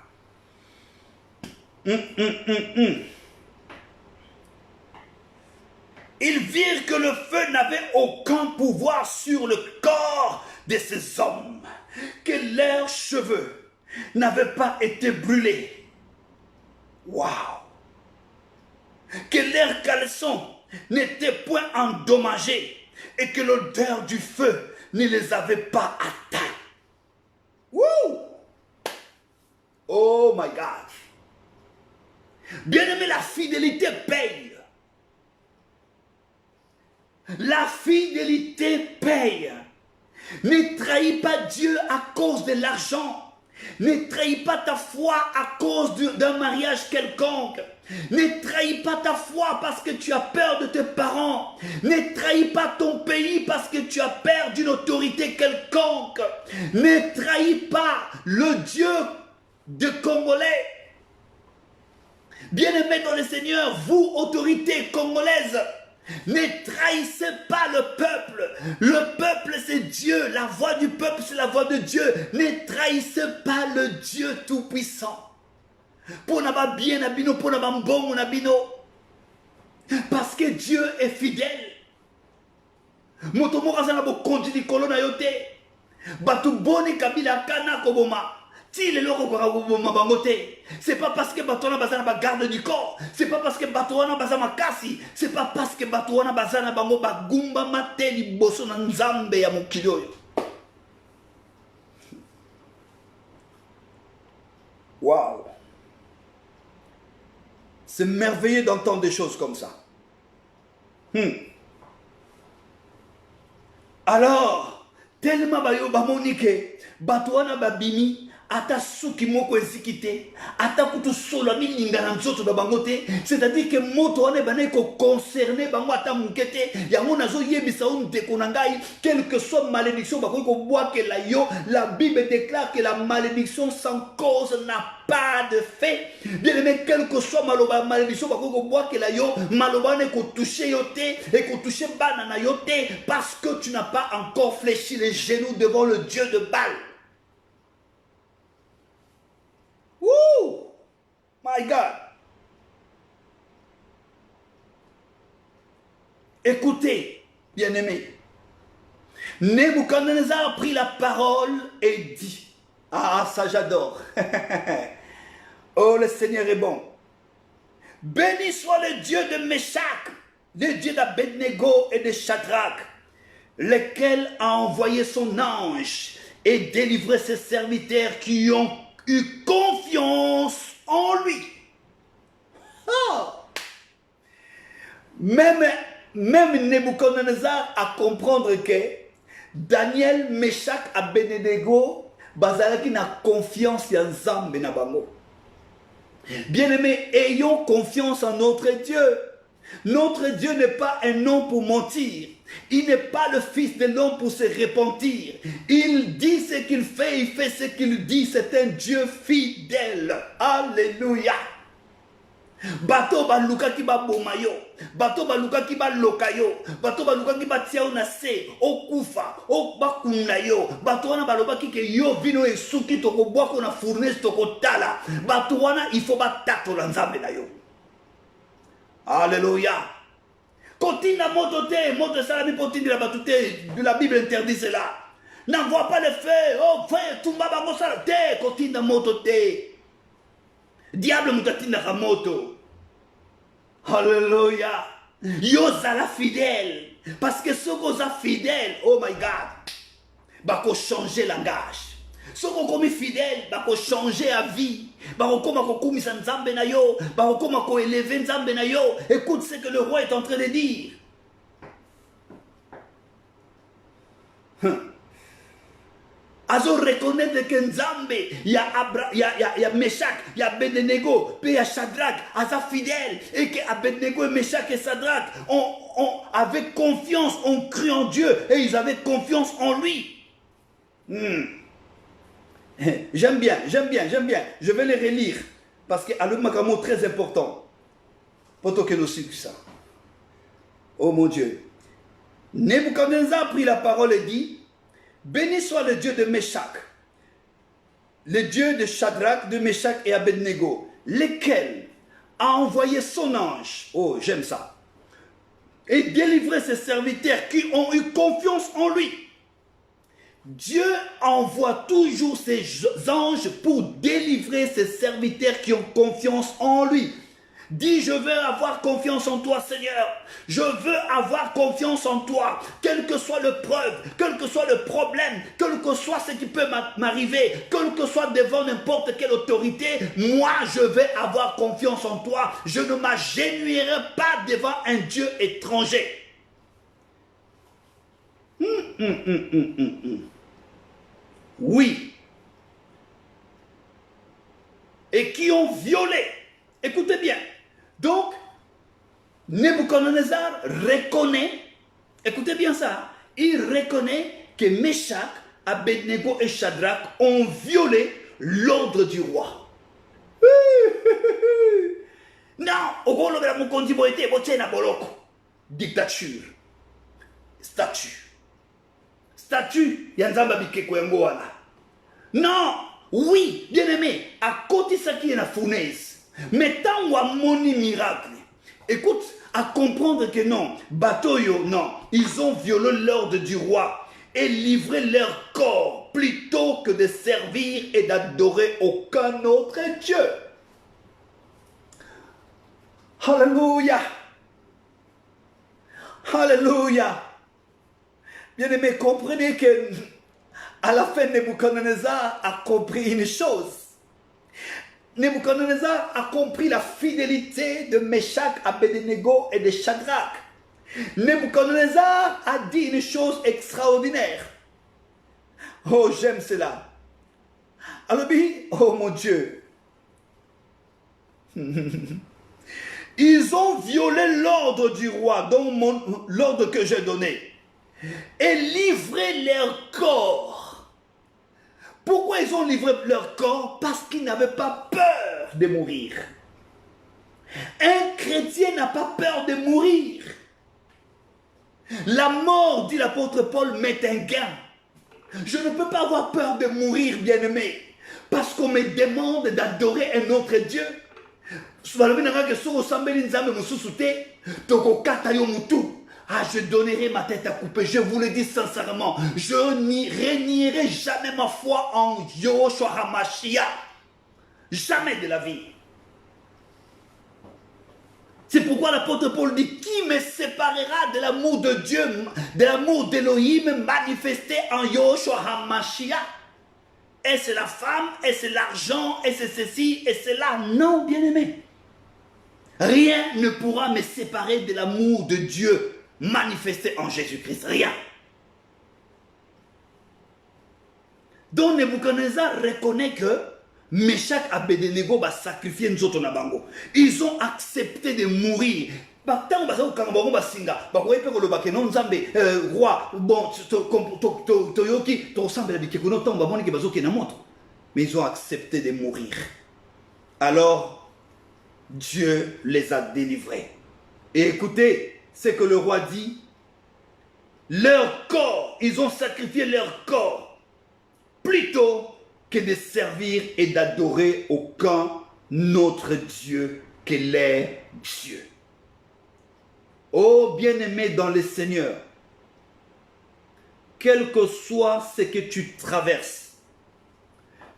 Ils virent que le feu n'avait aucun pouvoir sur le corps de ces hommes, que leurs cheveux n'avaient pas été brûlés. Waouh! Que leurs caleçons n'étaient point endommagés et que l'odeur du feu ne les avait pas atteints. Wouh! Oh my God! Bien-aimé, la fidélité paye. La fidélité paye. Ne trahis pas Dieu à cause de l'argent. Ne trahis pas ta foi à cause d'un mariage quelconque. Ne trahis pas ta foi parce que tu as peur de tes parents. Ne trahis pas ton pays parce que tu as peur d'une autorité quelconque. Ne trahis pas le Dieu de Congolais. Bien-aimés dans le Seigneur, vous, autorités congolaises, ne trahissez pas le peuple. Le peuple, c'est Dieu. La voix du peuple, c'est la voix de Dieu. Ne trahissez pas le Dieu Tout-Puissant. Parce que Dieu est fidèle. C'est pas parce que Batouana Bazana ba garde du corps. C'est pas parce que Batouana Bazana kasi. C'est pas parce que Batouana Bazana bango ba gumba mateli boso na nzambe ya mokilio. Waouh! C'est merveilleux d'entendre des choses comme ça. Alors, tellement bayo ba monike, Batouana ba bimi ata suki moko eziki te, ata kutu solo milinga na nzoto na bango te, c'est-à-dire que moto wana bana ko concerner bango ata muke te, yango nazo yebisa on ndeko na ngai, quelle que soit malédiction bakoki ko bwakela yo, la Bible déclare que la malédiction sans cause n'a pas de fait. Bien aimé, quelle que soit maloba malédiction bakoki ko bwakela yo, maloba ne ko toucher yo te et ko toucher bana na yo te, parce que tu n'as pas encore fléchi les genoux devant le Dieu de Baal. Woo! My God. Écoutez, bien-aimés. Nebuchadnezzar prit la parole et dit, ah, ça j'adore. Oh, le Seigneur est bon. Béni soit le Dieu de Meshach, le Dieu d'Abednego et de Shadrach, lequel a envoyé son ange et délivré ses serviteurs qui ont eu confiance en lui. Oh. Même Nebuchadnezzar a comprendre que Daniel, Meshach, Abednego, bazalaki na confiance en Nzambe na bango. Bien-aimés, ayons confiance en notre Dieu. Notre Dieu n'est pas un homme pour mentir. Il n'est pas le fils de l'homme pour se repentir. Il dit ce qu'il fait, il fait ce qu'il dit. C'est un Dieu fidèle. Alléluia. Bato baluka ki ba bomayo, bato baluka ki ba lokayo, bato baluka ki ba tia na se, okufa, okbakuna yo, bato wana baloba ki ke yo vino esuki toko bwako na fournaise toko tala, bato wana il faut ba tato la nzambe na yo. Alléluia. Kotina moto te, moto salami potindi la batute, la Bible interdit cela. N'envoie pas le feu, oh feu, tumba bango sala te, kotina moto te. Diable mutatina ramoto. Alléluia. Yozala fidèle. Parce que ceux qui sont fidèles, oh my God, bako changer langage. Ceux qui sont fidèles, bako changer à vie. Bako kumisa nzambe na yo, bako élever nzambe na yo. Écoute ce que le roi est en train de dire. Azo reconnaître que Nzambe, il y a Meshach, il y a Abednego, puis il y a Shadrach, Aza fidèle, et que Abednego et Meshach et Shadrach avaient confiance, ont cru en Dieu, et ils avaient confiance en lui. J'aime bien. Je vais les relire, parce qu'il y a un mot très important. Pour que nous ça. Oh mon Dieu. Nebuchadnezzar prit la parole et dit, béni soit le Dieu de Meshach, le Dieu de Shadrach, de Meshach et Abednego, lequel a envoyé son ange, oh j'aime ça, et délivré ses serviteurs qui ont eu confiance en lui. Dieu envoie toujours ses anges pour délivrer ses serviteurs qui ont confiance en lui. Dis, je veux avoir confiance en toi, Seigneur. Je veux avoir confiance en toi. Quelle que soit l'épreuve, quel que soit le problème, quel que soit ce qui peut m'arriver, quel que soit devant n'importe quelle autorité, moi, je vais avoir confiance en toi. Je ne m'agenouillerai pas devant un Dieu étranger. Oui. Et qui ont violé. Écoutez bien. Donc, Nebuchadnezzar reconnaît, écoutez bien ça, il reconnaît que Meshach, Abednego et Shadrach ont violé l'ordre du roi. Non, dictature, statut, non, oui, bien aimé, à côté de ça qui est la fournaise. Mais tant qu'on a moni miracle, écoute, à comprendre que non, Batoyo, non, ils ont violé l'ordre du roi et livré leur corps plutôt que de servir et d'adorer aucun autre Dieu. Alléluia. Alléluia. Bien aimé, comprenez que à la fin, Nebuchadnezzar a compris une chose. Nebuchadnezzar a compris la fidélité de Meshach, Abednego et de Shadrach. Nebuchadnezzar a dit une chose extraordinaire. Oh, j'aime cela. Alors, oh mon Dieu. Ils ont violé l'ordre du roi, l'ordre que j'ai donné, et livré leur corps. Pourquoi ils ont livré leur corps? Parce qu'ils n'avaient pas peur de mourir. Un chrétien n'a pas peur de mourir. La mort, dit l'apôtre Paul, m'est un gain. Je ne peux pas avoir peur de mourir, bien-aimé, parce qu'on me demande d'adorer un autre Dieu. Ah, je donnerai ma tête à couper. Je vous le dis sincèrement, je régnerai jamais ma foi en Yahushua HaMashiach. Jamais de la vie. C'est pourquoi l'apôtre Paul dit, qui me séparera de l'amour de Dieu, de l'amour d'Élohim manifesté en Yahushua HaMashiach? Est-ce la femme, est-ce l'argent, est-ce ceci, et cela? Non, bien-aimé. Rien ne pourra me séparer de l'amour de Dieu manifesté en Jésus-Christ. Rien. Donc Nebuchadnezzar reconnaît que Meshach et Abednego va sacrifier Nzoto na bango. Ils ont accepté de mourir. Mais ils ont accepté de mourir. Alors, Dieu les a délivrés. Et écoutez ce que le roi dit. Leur corps, ils ont sacrifié leur corps plutôt que de servir et d'adorer aucun autre Dieu que les dieux. Oh bien-aimé dans le Seigneur, quel que soit ce que tu traverses,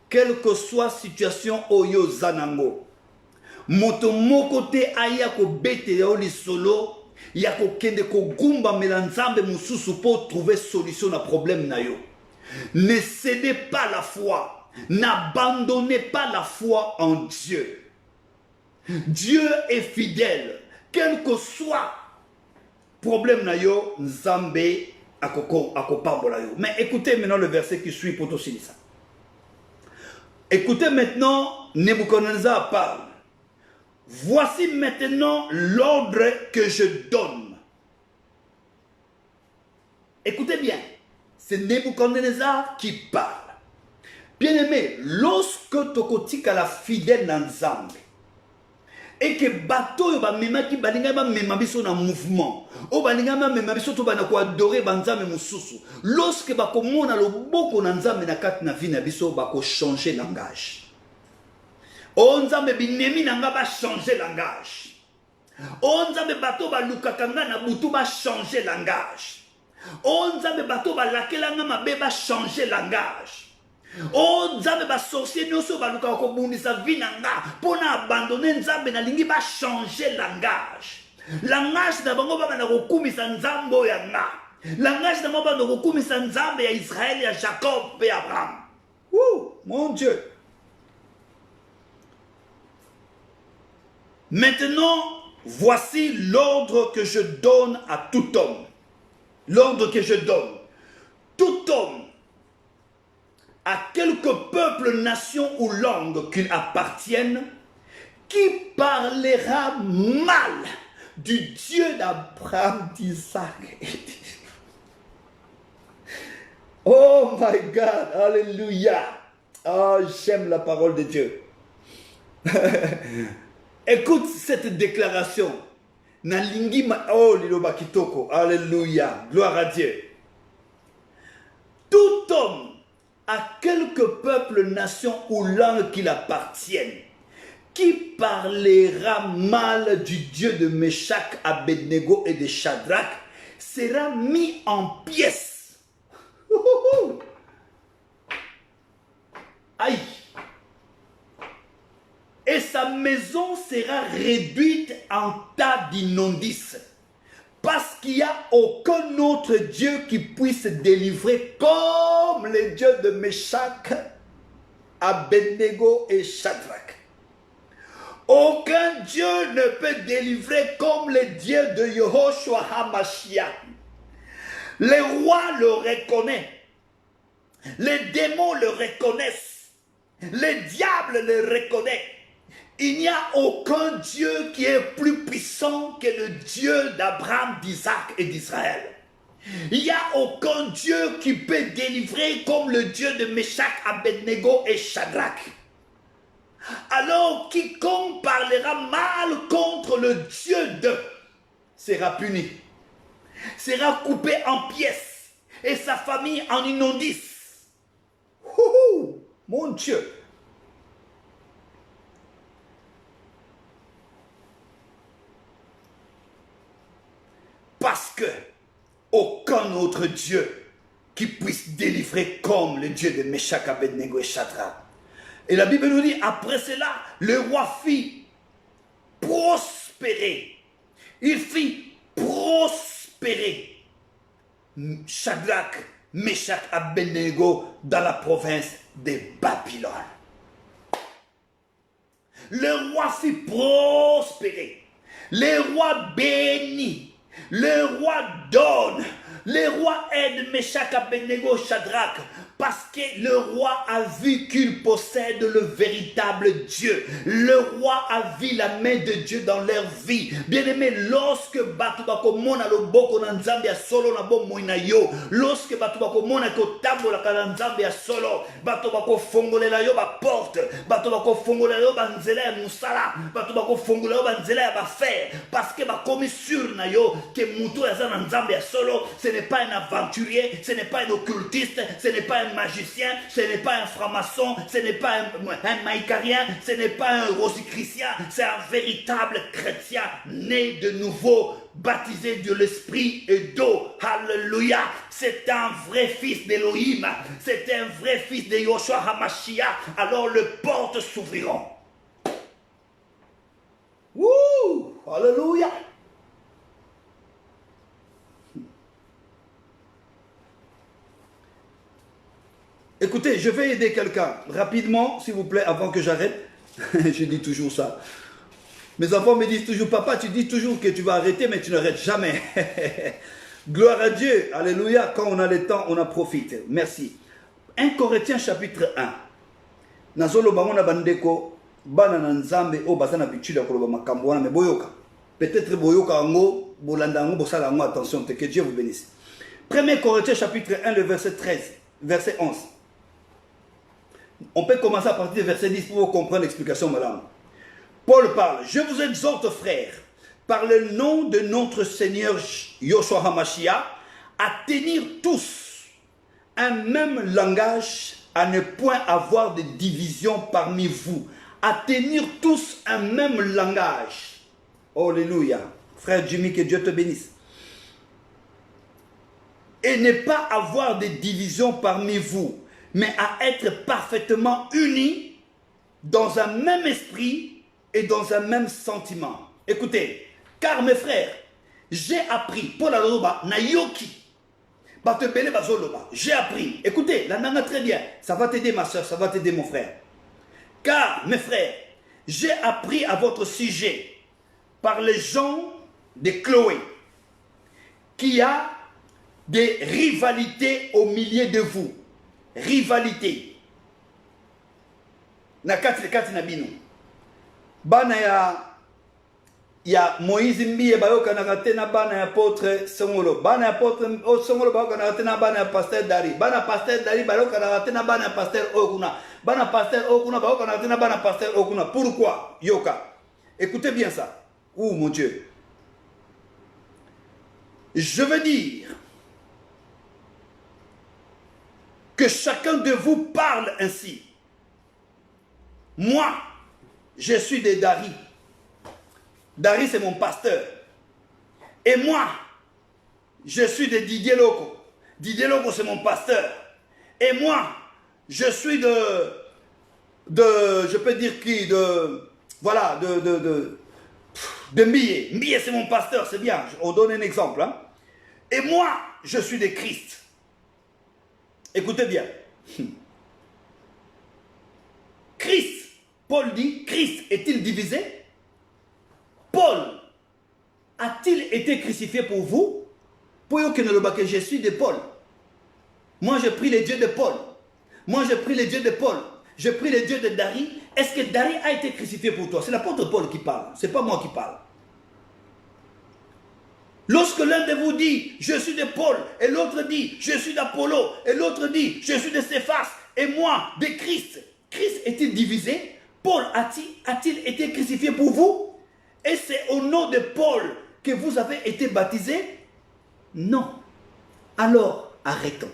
quelle que soit la situation oyo zanango, moto moko te aya ko bete ya oli solo, ya ko kende ko gumba melanzambe mususu pour trouver solution na problème na yo. Ne cédez pas la foi, n'abandonnez pas la foi en Dieu. Dieu est fidèle, quel que soit problème na yo, Nzambe akopambola yo. Mais écoutez maintenant le verset qui suit pour aussi ça. Écoutez maintenant, Nebuchadnezzar parle. Voici maintenant l'ordre que je donne. Écoutez bien, c'est Nebuchadnezzar qui parle. Bien-aimé, lorsque tokotika la fidèle dans Nzambe, et que bateau ba mema ki balinga ba mema biso na mouvement o balinga ba mema biso to bana ko adorer banzambe mususu lorsque ba komona loboko na nzambe na kati na vie na biso ba ko changer langage o nzambe binemi na nga ba changer langage o nzambe bato ba lukaka nga na butu ba changer langage o nzambe bato ba lakela nga mabe ba changer langage. Oh nzambe ba sorcier nyonso ba luka ko bundisa vinanga pona abandonner nzambe na lingi ba changer langage. Langage na bango ba na kokumisa nzambo ya nga. Langage na bango ba na kokumisa nzambe ya Israël ya Jacob et Abraham. Ouh, mon Dieu. Maintenant, voici l'ordre que je donne à tout homme. L'ordre que je donne. Tout homme, à quelque peuple, nation ou langue qu'il appartienne, qui parlera mal du Dieu d'Abraham, d'Isaac et d'Israël. Oh my God, alléluia. Oh, j'aime la parole de Dieu. Écoute cette déclaration. Nalingi ma oh liloba kitoko. Alléluia. Gloire à Dieu. Tout homme, à quelque peuple, nation ou langue qu'il appartienne, qui parlera mal du Dieu de Meshach, Abednego et de Shadrach, sera mis en pièces. Aïe. Et sa maison sera réduite en tas d'immondices. Parce qu'il n'y a aucun autre Dieu qui puisse délivrer comme le Dieu de Meshach, Abednego et Shadrach. Aucun Dieu ne peut délivrer comme le Dieu de Yahushua HaMashiach. Les rois le reconnaissent. Les démons le reconnaissent. Le diable le reconnaît. Il n'y a aucun Dieu qui est plus puissant que le Dieu d'Abraham, d'Isaac et d'Israël. Il n'y a aucun Dieu qui peut délivrer comme le Dieu de Meshach, Abednego et Shadrach. Alors quiconque parlera mal contre le Dieu de sera puni, sera coupé en pièces et sa famille en immondice. Mon Dieu! Parce que aucun autre Dieu qui puisse délivrer comme le Dieu de Meshach, Abednego et Shadrach. Et la Bible nous dit, après cela, le roi fit prospérer. Il fit prospérer Shadrach, Meshach, Abednego dans la province de Babylone. Le roi fit prospérer. Le roi bénit. Le roi donne, le roi aide Meshach, Abednego, Shadrach, parce que le roi a vu qu'il possède le véritable Dieu. Le roi a vu la main de Dieu dans leur vie. Bien-aimé, lorsque Batubako mona lo boko na nzambe ya solo na bo moina yo, lorsque Batubako mona ko tambola ka na nzambe ya solo, Batubako fongolela yo ba porte, Batubako fongolela yo ba nzela ya musala, Batubako fongolela yo ba nzela ya ba faire, parce que ba komi sur na yo que mutu ya na nzambe ya solo, ce n'est pas un aventurier, ce n'est pas un occultiste, ce n'est pas un magicien, ce n'est pas un franc-maçon, ce n'est pas un maïcarien, ce n'est pas un rosichristien, c'est un véritable chrétien né de nouveau, baptisé de l'esprit et d'eau. Alléluia. C'est un vrai fils d'Élohim, c'est un vrai fils de Yoshua HaMashiach. Alors les portes s'ouvriront. Wouh! Alléluia. Écoutez, je vais aider quelqu'un rapidement, s'il vous plaît, avant que j'arrête. Je dis toujours ça. Mes enfants me disent toujours, papa, tu dis toujours que tu vas arrêter, mais tu n'arrêtes jamais. Gloire à Dieu. Alléluia. Quand on a le temps, on en profite. Merci. 1 Corinthiens chapitre 1. Nazolo bamona bandeko, bana nzambe o basana bitula koloba makambo wana me boyoka. Peut-être boyoka ngo, bolanda ngo, bosala ngo, attention, que Dieu vous bénisse. 1 Corinthiens chapitre 1, le verset 13, verset 11. On peut commencer à partir du verset 10 pour comprendre l'explication, madame. Paul parle, je vous exhorte, frères, par le nom de notre Seigneur Yoshua HaMashiach, à tenir tous un même langage, à ne point avoir de division parmi vous, à tenir tous un même langage. Alléluia. Frère Jimmy, que Dieu te bénisse. Et ne pas avoir de division parmi vous, mais à être parfaitement unis dans un même esprit et dans un même sentiment. Écoutez, car mes frères, j'ai appris, Paul Aloba, Nayoki, j'ai appris, écoutez, la nana très bien, ça va t'aider ma soeur, ça va t'aider mon frère. Car mes frères, j'ai appris à votre sujet par les gens de Chloé, qu'il y a des rivalités au milieu de vous. Rivalité. Nakati na bino. Bana ya Moïse Mbiye bayoka na katena bana ya apôtre Songolo. Bana ya apôtre Songolo bayoka na katena bana ya pasteur Dari. Bana pasteur Dari bayoka na katena bana ya pasteur Okuna. Bana pasteur Okuna bayoka na katena bana pasteur Okuna. Pourquoi Yoka? Écoutez bien ça. Ouh mon Dieu. Je veux dire que chacun de vous parle ainsi. Moi, je suis de Dari. Dari, c'est mon pasteur. Et moi, je suis de Didier Loko. Didier Loko, c'est mon pasteur. Et moi, je suis je peux dire qui, voilà, de Mbiye. Mbiye, c'est mon pasteur, c'est bien. On donne un exemple. Hein. Et moi, je suis de Christ. Écoutez bien. Christ, Paul dit, Christ est-il divisé? Paul a-t-il été crucifié pour vous? Pour que je suis de Paul. Moi, j'ai pris les dieux de Paul. Moi, j'ai pris les dieux de Paul. Je prie le Dieu de Dari. Est-ce que Dari a été crucifié pour toi? C'est l'apôtre Paul qui parle, ce n'est pas moi qui parle. Lorsque l'un de vous dit, je suis de Paul, et l'autre dit, je suis d'Apollo, et l'autre dit, je suis de Céphas, et moi, de Christ. Christ est-il divisé? Paul a-t-il été crucifié pour vous? Et c'est au nom de Paul que vous avez été baptisés? Non. Alors, arrêtons.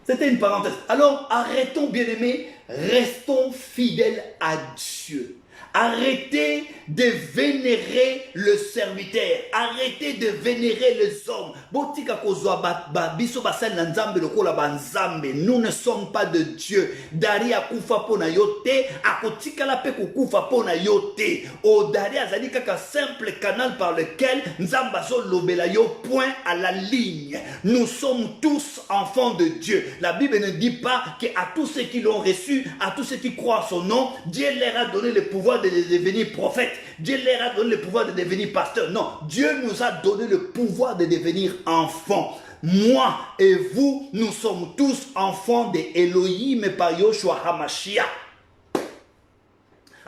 C'était une parenthèse. Alors, arrêtons, bien-aimés, restons fidèles à Dieu. Arrêtez de vénérer le serviteur. Arrêtez de vénérer les hommes. Nous ne sommes pas de Dieu. Dari akufa pona yote, akotikala pe kukufa pona yote. O dari azali kaka simple canal par lequel nzamba zo lobela yo point à la ligne. Nous sommes tous enfants de Dieu. La Bible ne dit pas qu'à tous ceux qui l'ont reçu, à tous ceux qui croient en son nom, Dieu leur a donné le pouvoir de devenir prophète. Dieu leur a donné le pouvoir de devenir pasteur. Non, Dieu nous a donné le pouvoir de devenir enfants. Moi et vous, nous sommes tous enfants de Elohim par Yoshua HaMashiach.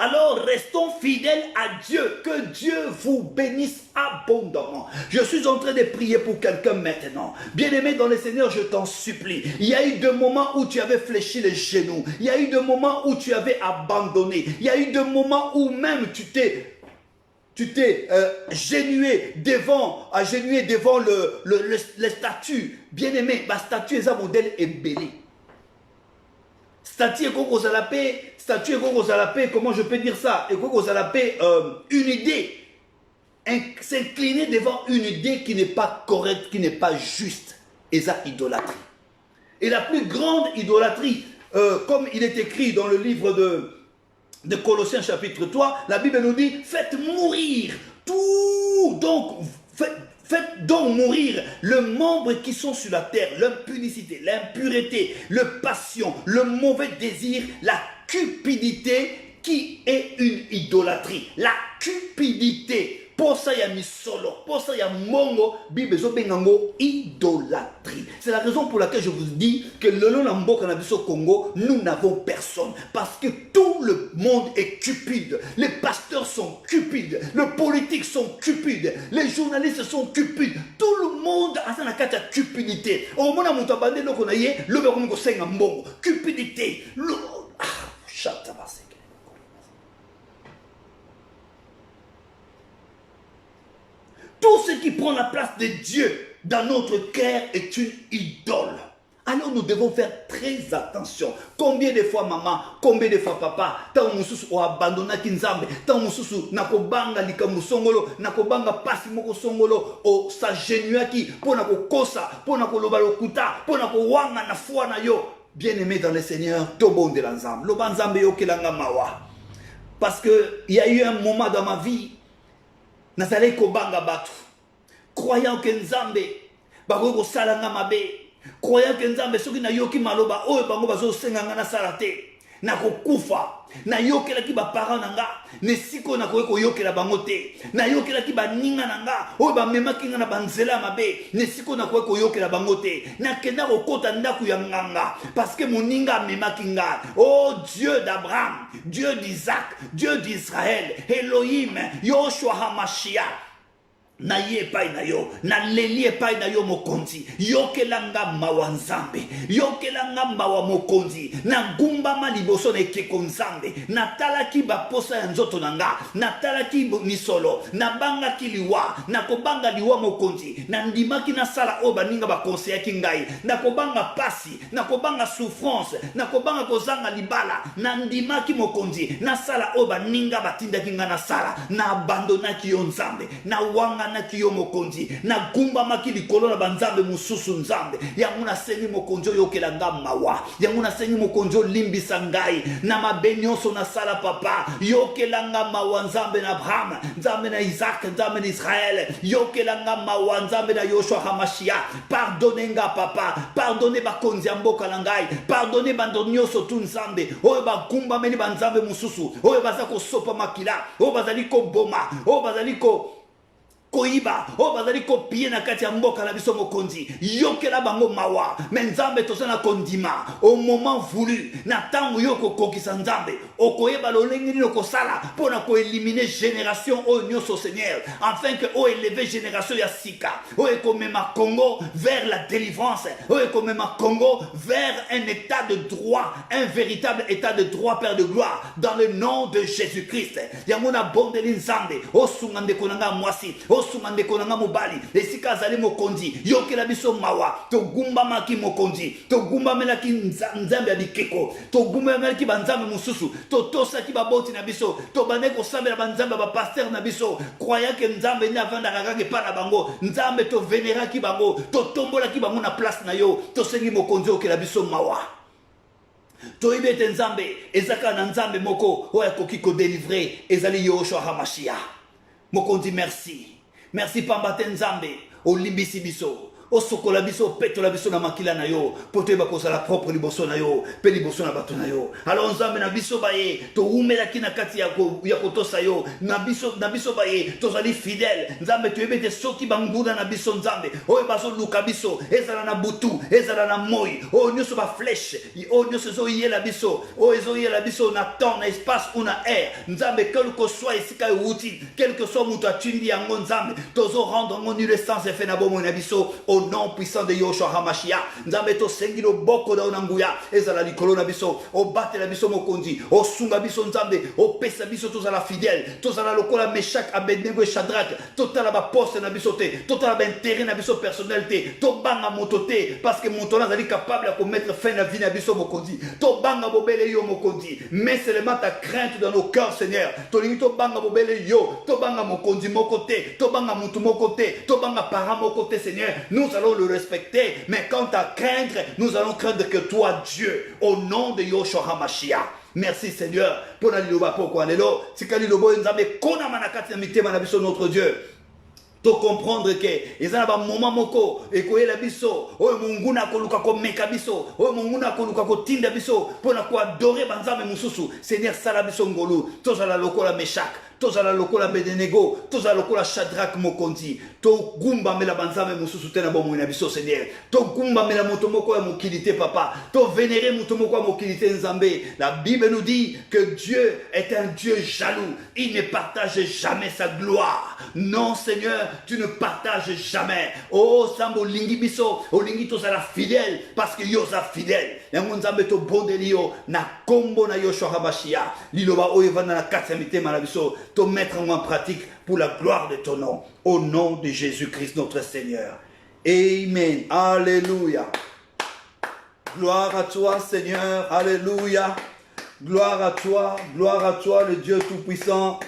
Alors restons fidèles à Dieu. Que Dieu vous bénisse abondamment. Je suis en train de prier pour quelqu'un maintenant. Bien-aimé dans le Seigneur, je t'en supplie. Il y a eu des moments où tu avais fléchi les genoux. Il y a eu des moments où tu avais abandonné. Il y a eu des moments où même tu t'es agenouillé devant le statut. Bien-aimé, ma statue est un modèle ébélé. Statue comment je peux dire ça? Une idée. S'incliner devant une idée qui n'est pas correcte, qui n'est pas juste. Et ça, idolâtrie. Et la plus grande idolâtrie, comme il est écrit dans le livre de Colossiens chapitre 3, la Bible nous dit, faites mourir tout. Donc, faites donc mourir les membres qui sont sur la terre, l'impudicité, l'impureté, le passion, le mauvais désir, la cupidité qui est une idolâtrie. La cupidité. Pour ça, il y a misolo. Pour ça, il y a mongo. Bible bengango idolâtrie. C'est la raison pour laquelle je vous dis que le long de Congo, nous n'avons personne. Parce que tout le monde est cupide. Les pasteurs sont cupides. Les politiques sont cupides. Les journalistes sont cupides. Tout le monde a sa cupidité. Au moment où on a bandé le konaye, le bekomo senga mbongo. Cupidité. Tout ce qui prend la place de Dieu dans notre cœur est une idole. Alors nous devons faire très attention. Combien de fois maman, combien de fois papa, tant mususu o abandona kinzambe, tant mususu nakobanga likambo songolo, nakobanga pasi moko songolo o sagenuaki pona kokosa, pona koloba lokuta, pona kowanga na foi na yo. Bien-aimé dans le Seigneur, tobonde l'ensemble. Lo banzambe yo kelanga mawa. Parce que il y a eu un moment dans ma vie nazali kobanga batu croyant que nzambe bako ko salanga mabe, croyant que nzambe soki na yoki maloba oyo bango bazo senganga na salate na kokufa na yokela ki ba parents nanga ne siko na ko yokela bango te na yokela ki ba ninga nanga oyo ba mema kinga na banzela mabe ne siko na ko yokela bango te na kenda ko kota ndaku ya nganga parce que moninga mema kinga. Oh Dieu d'Abraham, Dieu d'Isaac, Dieu d'Israël, Elohim, Yoshua HaMashiach. Na ye pai na yo, na lelie pai na yo mokonzi, yokelanga mawa nzambe, yokelanga mawa mokonzi, na ngumba maliboso na ekeko nzambe, na talaki baposa ya nzoto nanga, na talaki nisolo, na banga kiliwa, na kobanga liwa mokonzi, na ndimaki na sala o baninga ba conseiller ngai, na kobanga pasi, na kobanga souffrance, na kobanga kozanga libala, na ndimaki mokonzi, na sala o baninga batindaki nga na sala, na abandonaki yo nzambe, na wanga na kiyo mokonzi na gumba makili kolona banzambe mususu nzambe yangu na sengi mokonzo yokela ngamawa yangu na sengi mokonzo limbisa ngai na mabenyoso na sala papa yokela ngamawa nzambe na Abraham nzambe na Isaac nzambe na Israël yokela ngamawa nzambe na Yoshua HaMashiach. Pardonnez nga papa, pardonnez bakonzi ya mboka na ngai, pardonnez bandonyoso tu nzambe oyo bagumba meni banzambe mususu oyo bazako sopa makila oyo bazali ko boma oyo bazali ko koyiba o bazali kopie na kati ya mboka na biso mokonzi yokela bango mawa me nzambe toza na kondima au moment voulu na ntango yo kokokisa nzambe okoyeba lolenge nini okosala mpo na koelimine génération oyo nyonso Seigneur afin que oéleve génération ya sika oyo ekomema Congo vers la délivrance oyo ekomema Congo vers un état de droit, un véritable état de droit, Père de gloire, dans le nom de Jésus-Christ. Yamona bondeli nzambe osunga ndeko nanga mwasi osunga ndeko nanga mobali esika azali mokonzi yokela biso mawa togumbamaki mokonzi togumbamelaki nzambe ya bikeko togumbamelaki banzambe mosusu totosaki baboti na biso tobande kosambela banzambe bapaster na biso croyake nzambe ni avandaka kaka epai na bango nzambe toveneraki bango totombolaki bango na place na yo tosengi mokonzi okela biso mawa toyebi ete nzambe ezaka na nzambe moko oyo akoki kodélivre ezali Yoshua Hamashia. Mokonzi merci pamba te nzambe olimbisi biso osokola biso petola biso na makila na yo po toyeba kozala propre liboso na yo mpe liboso na bato na yo. Alors nzambe na biso baye toumelaki na kati ya kotosa yo na biso baye tozali fidèle nzambe toyebi ete soki banguna na biso nzambe oyo bazoluka biso ezala na butu ezala na moi oyo nyonso baflèche oyo nyonso ezoyela biso oyo ezoyela biso na temps na espace ou na air nzambe quel que soit esika euti quel que soit moto atindi yango nzambe tozo rendre yango nul essence efe na bomoi na biso au nom puissant de Yoshua Hamashia. Nzambe to sengi lo boko da unanguya ezala likolo na biso o batela biso mokonzi o sunga biso nzambe o pesa biso tozala fidèle tozala lokola Meshach Abednego et Shadrach totala ba poste na biso te totala ba intérêt na biso personnel te to banga moto te parce que moto là zali capable à mettre fin à vie na biso mokonzi to banga bobele yo mokonzi mais seulement ta crainte dans nos cœurs Seigneur to lingi to banga bobele yo to banga mokonzi moko te to banga mutu moko te to banga para moko te Seigneur nous allons le respecter, mais quant à craindre, nous allons craindre que toi, Dieu, au nom de Yoshua Hamashia. Merci Seigneur, pour la liloba poko alelo, sikali lobo nzambe kona manakati na mitema na biso notre Dieu. To comprendre que ezala ba moment moko ekoyela biso oyo munguna koluka ko meka biso oyo munguna koluka ko tinda biso pona ko adorer banzambe mususu Seigneur sala biso ngolu tozala lokola Meshach tozala lokola Abednego tozala lokola Shadrach mokonzi to gumba mela banzambe mususu te na bomoi na biso Seigneur to gumba mela moto moko ya mokilité papa to vénérer moto moko ya mokilité nzambe. La Bible nous dit que Dieu est un Dieu jaloux, il ne partage jamais sa gloire. Non Seigneur, tu ne partages jamais. Oh Sambo lingi biso o lingi tozala fidèle parce que yo za fidèle yango nzambe to bondeli yo na kombo na Yoshua Hamashia liloba oyo vana na kati ya mitema na biso to mettre en pratique pour la gloire de ton nom au nom de Jésus-Christ notre Seigneur. Amen. Alléluia. Gloire à toi Seigneur. Alléluia. Gloire à toi le Dieu tout-puissant.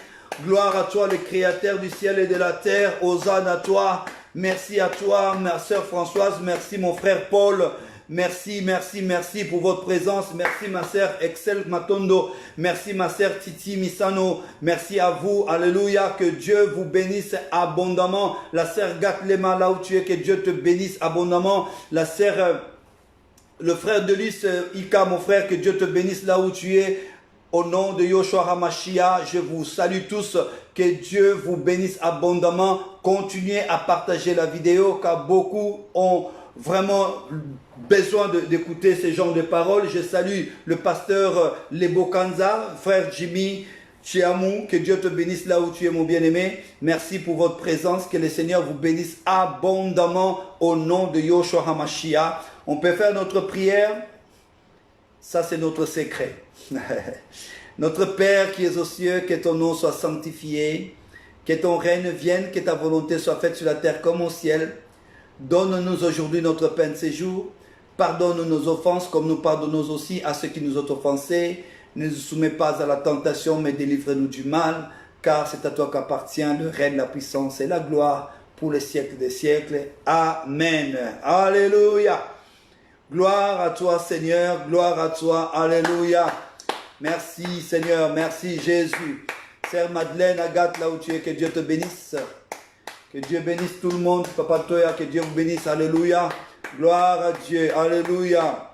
Gloire à toi le créateur du ciel et de la terre. Hosanna à toi. Merci à toi ma sœur Françoise. Merci mon frère Paul. Merci pour votre présence. Merci ma sœur Excel Matondo. Merci ma sœur Titi Misano. Merci à vous. Alléluia. Que Dieu vous bénisse abondamment. La sœur Gatlema, là où tu es, que Dieu te bénisse abondamment. La sœur, le frère de Lys, Ika, mon frère, que Dieu te bénisse là où tu es. Au nom de Yoshua Hamashia, je vous salue tous. Que Dieu vous bénisse abondamment. Continuez à partager la vidéo car beaucoup ont vraiment besoin d'écouter ce genre de paroles. Je salue le pasteur Lebo Kanza, frère Jimmy Chiamou. Que Dieu te bénisse là où tu es mon bien-aimé. Merci pour votre présence. Que le Seigneur vous bénisse abondamment au nom de Yoshua Hamashia. On peut faire notre prière. Ça c'est notre secret. Notre Père qui es aux cieux, que ton nom soit sanctifié, que ton règne vienne, que ta volonté soit faite sur la terre comme au ciel. Donne-nous aujourd'hui notre pain de ces jours. Pardonne nos offenses comme nous pardonnons aussi à ceux qui nous ont offensés. Ne nous soumets pas à la tentation, mais délivre-nous du mal, car c'est à toi qu'appartient le règne, la puissance et la gloire pour les siècles des siècles. Amen. Alléluia. Gloire à toi Seigneur, gloire à toi. Alléluia. Merci Seigneur, merci Jésus. Sœur Madeleine, Agathe, là où tu es, que Dieu te bénisse. Que Dieu bénisse tout le monde. Papa Toya, que Dieu vous bénisse. Alléluia. Gloire à Dieu. Alléluia.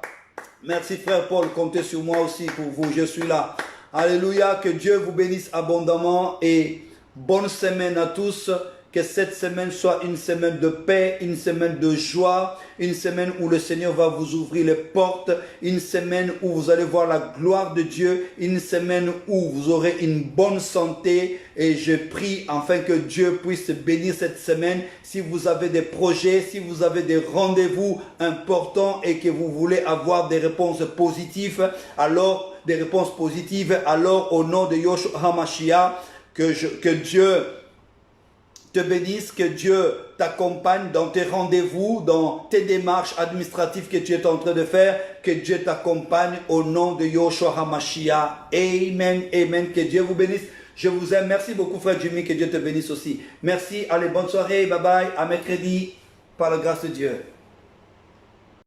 Merci frère Paul, comptez sur moi aussi pour vous. Je suis là. Alléluia. Que Dieu vous bénisse abondamment et bonne semaine à tous. Que cette semaine soit une semaine de paix, une semaine de joie, une semaine où le Seigneur va vous ouvrir les portes, une semaine où vous allez voir la gloire de Dieu, une semaine où vous aurez une bonne santé. Et je prie afin que Dieu puisse bénir cette semaine. Si vous avez des projets, si vous avez des rendez-vous importants et que vous voulez avoir des réponses positives, alors au nom de Yeshua HaMashiach, que Dieu te bénisse, que Dieu t'accompagne dans tes rendez-vous, dans tes démarches administratives que tu es en train de faire, que Dieu t'accompagne au nom de Yeshua HaMashiach. Amen, amen, que Dieu vous bénisse. Je vous aime, merci beaucoup frère Jimmy, que Dieu te bénisse aussi. Merci, allez, bonne soirée, bye bye, à mercredi, par la grâce de Dieu.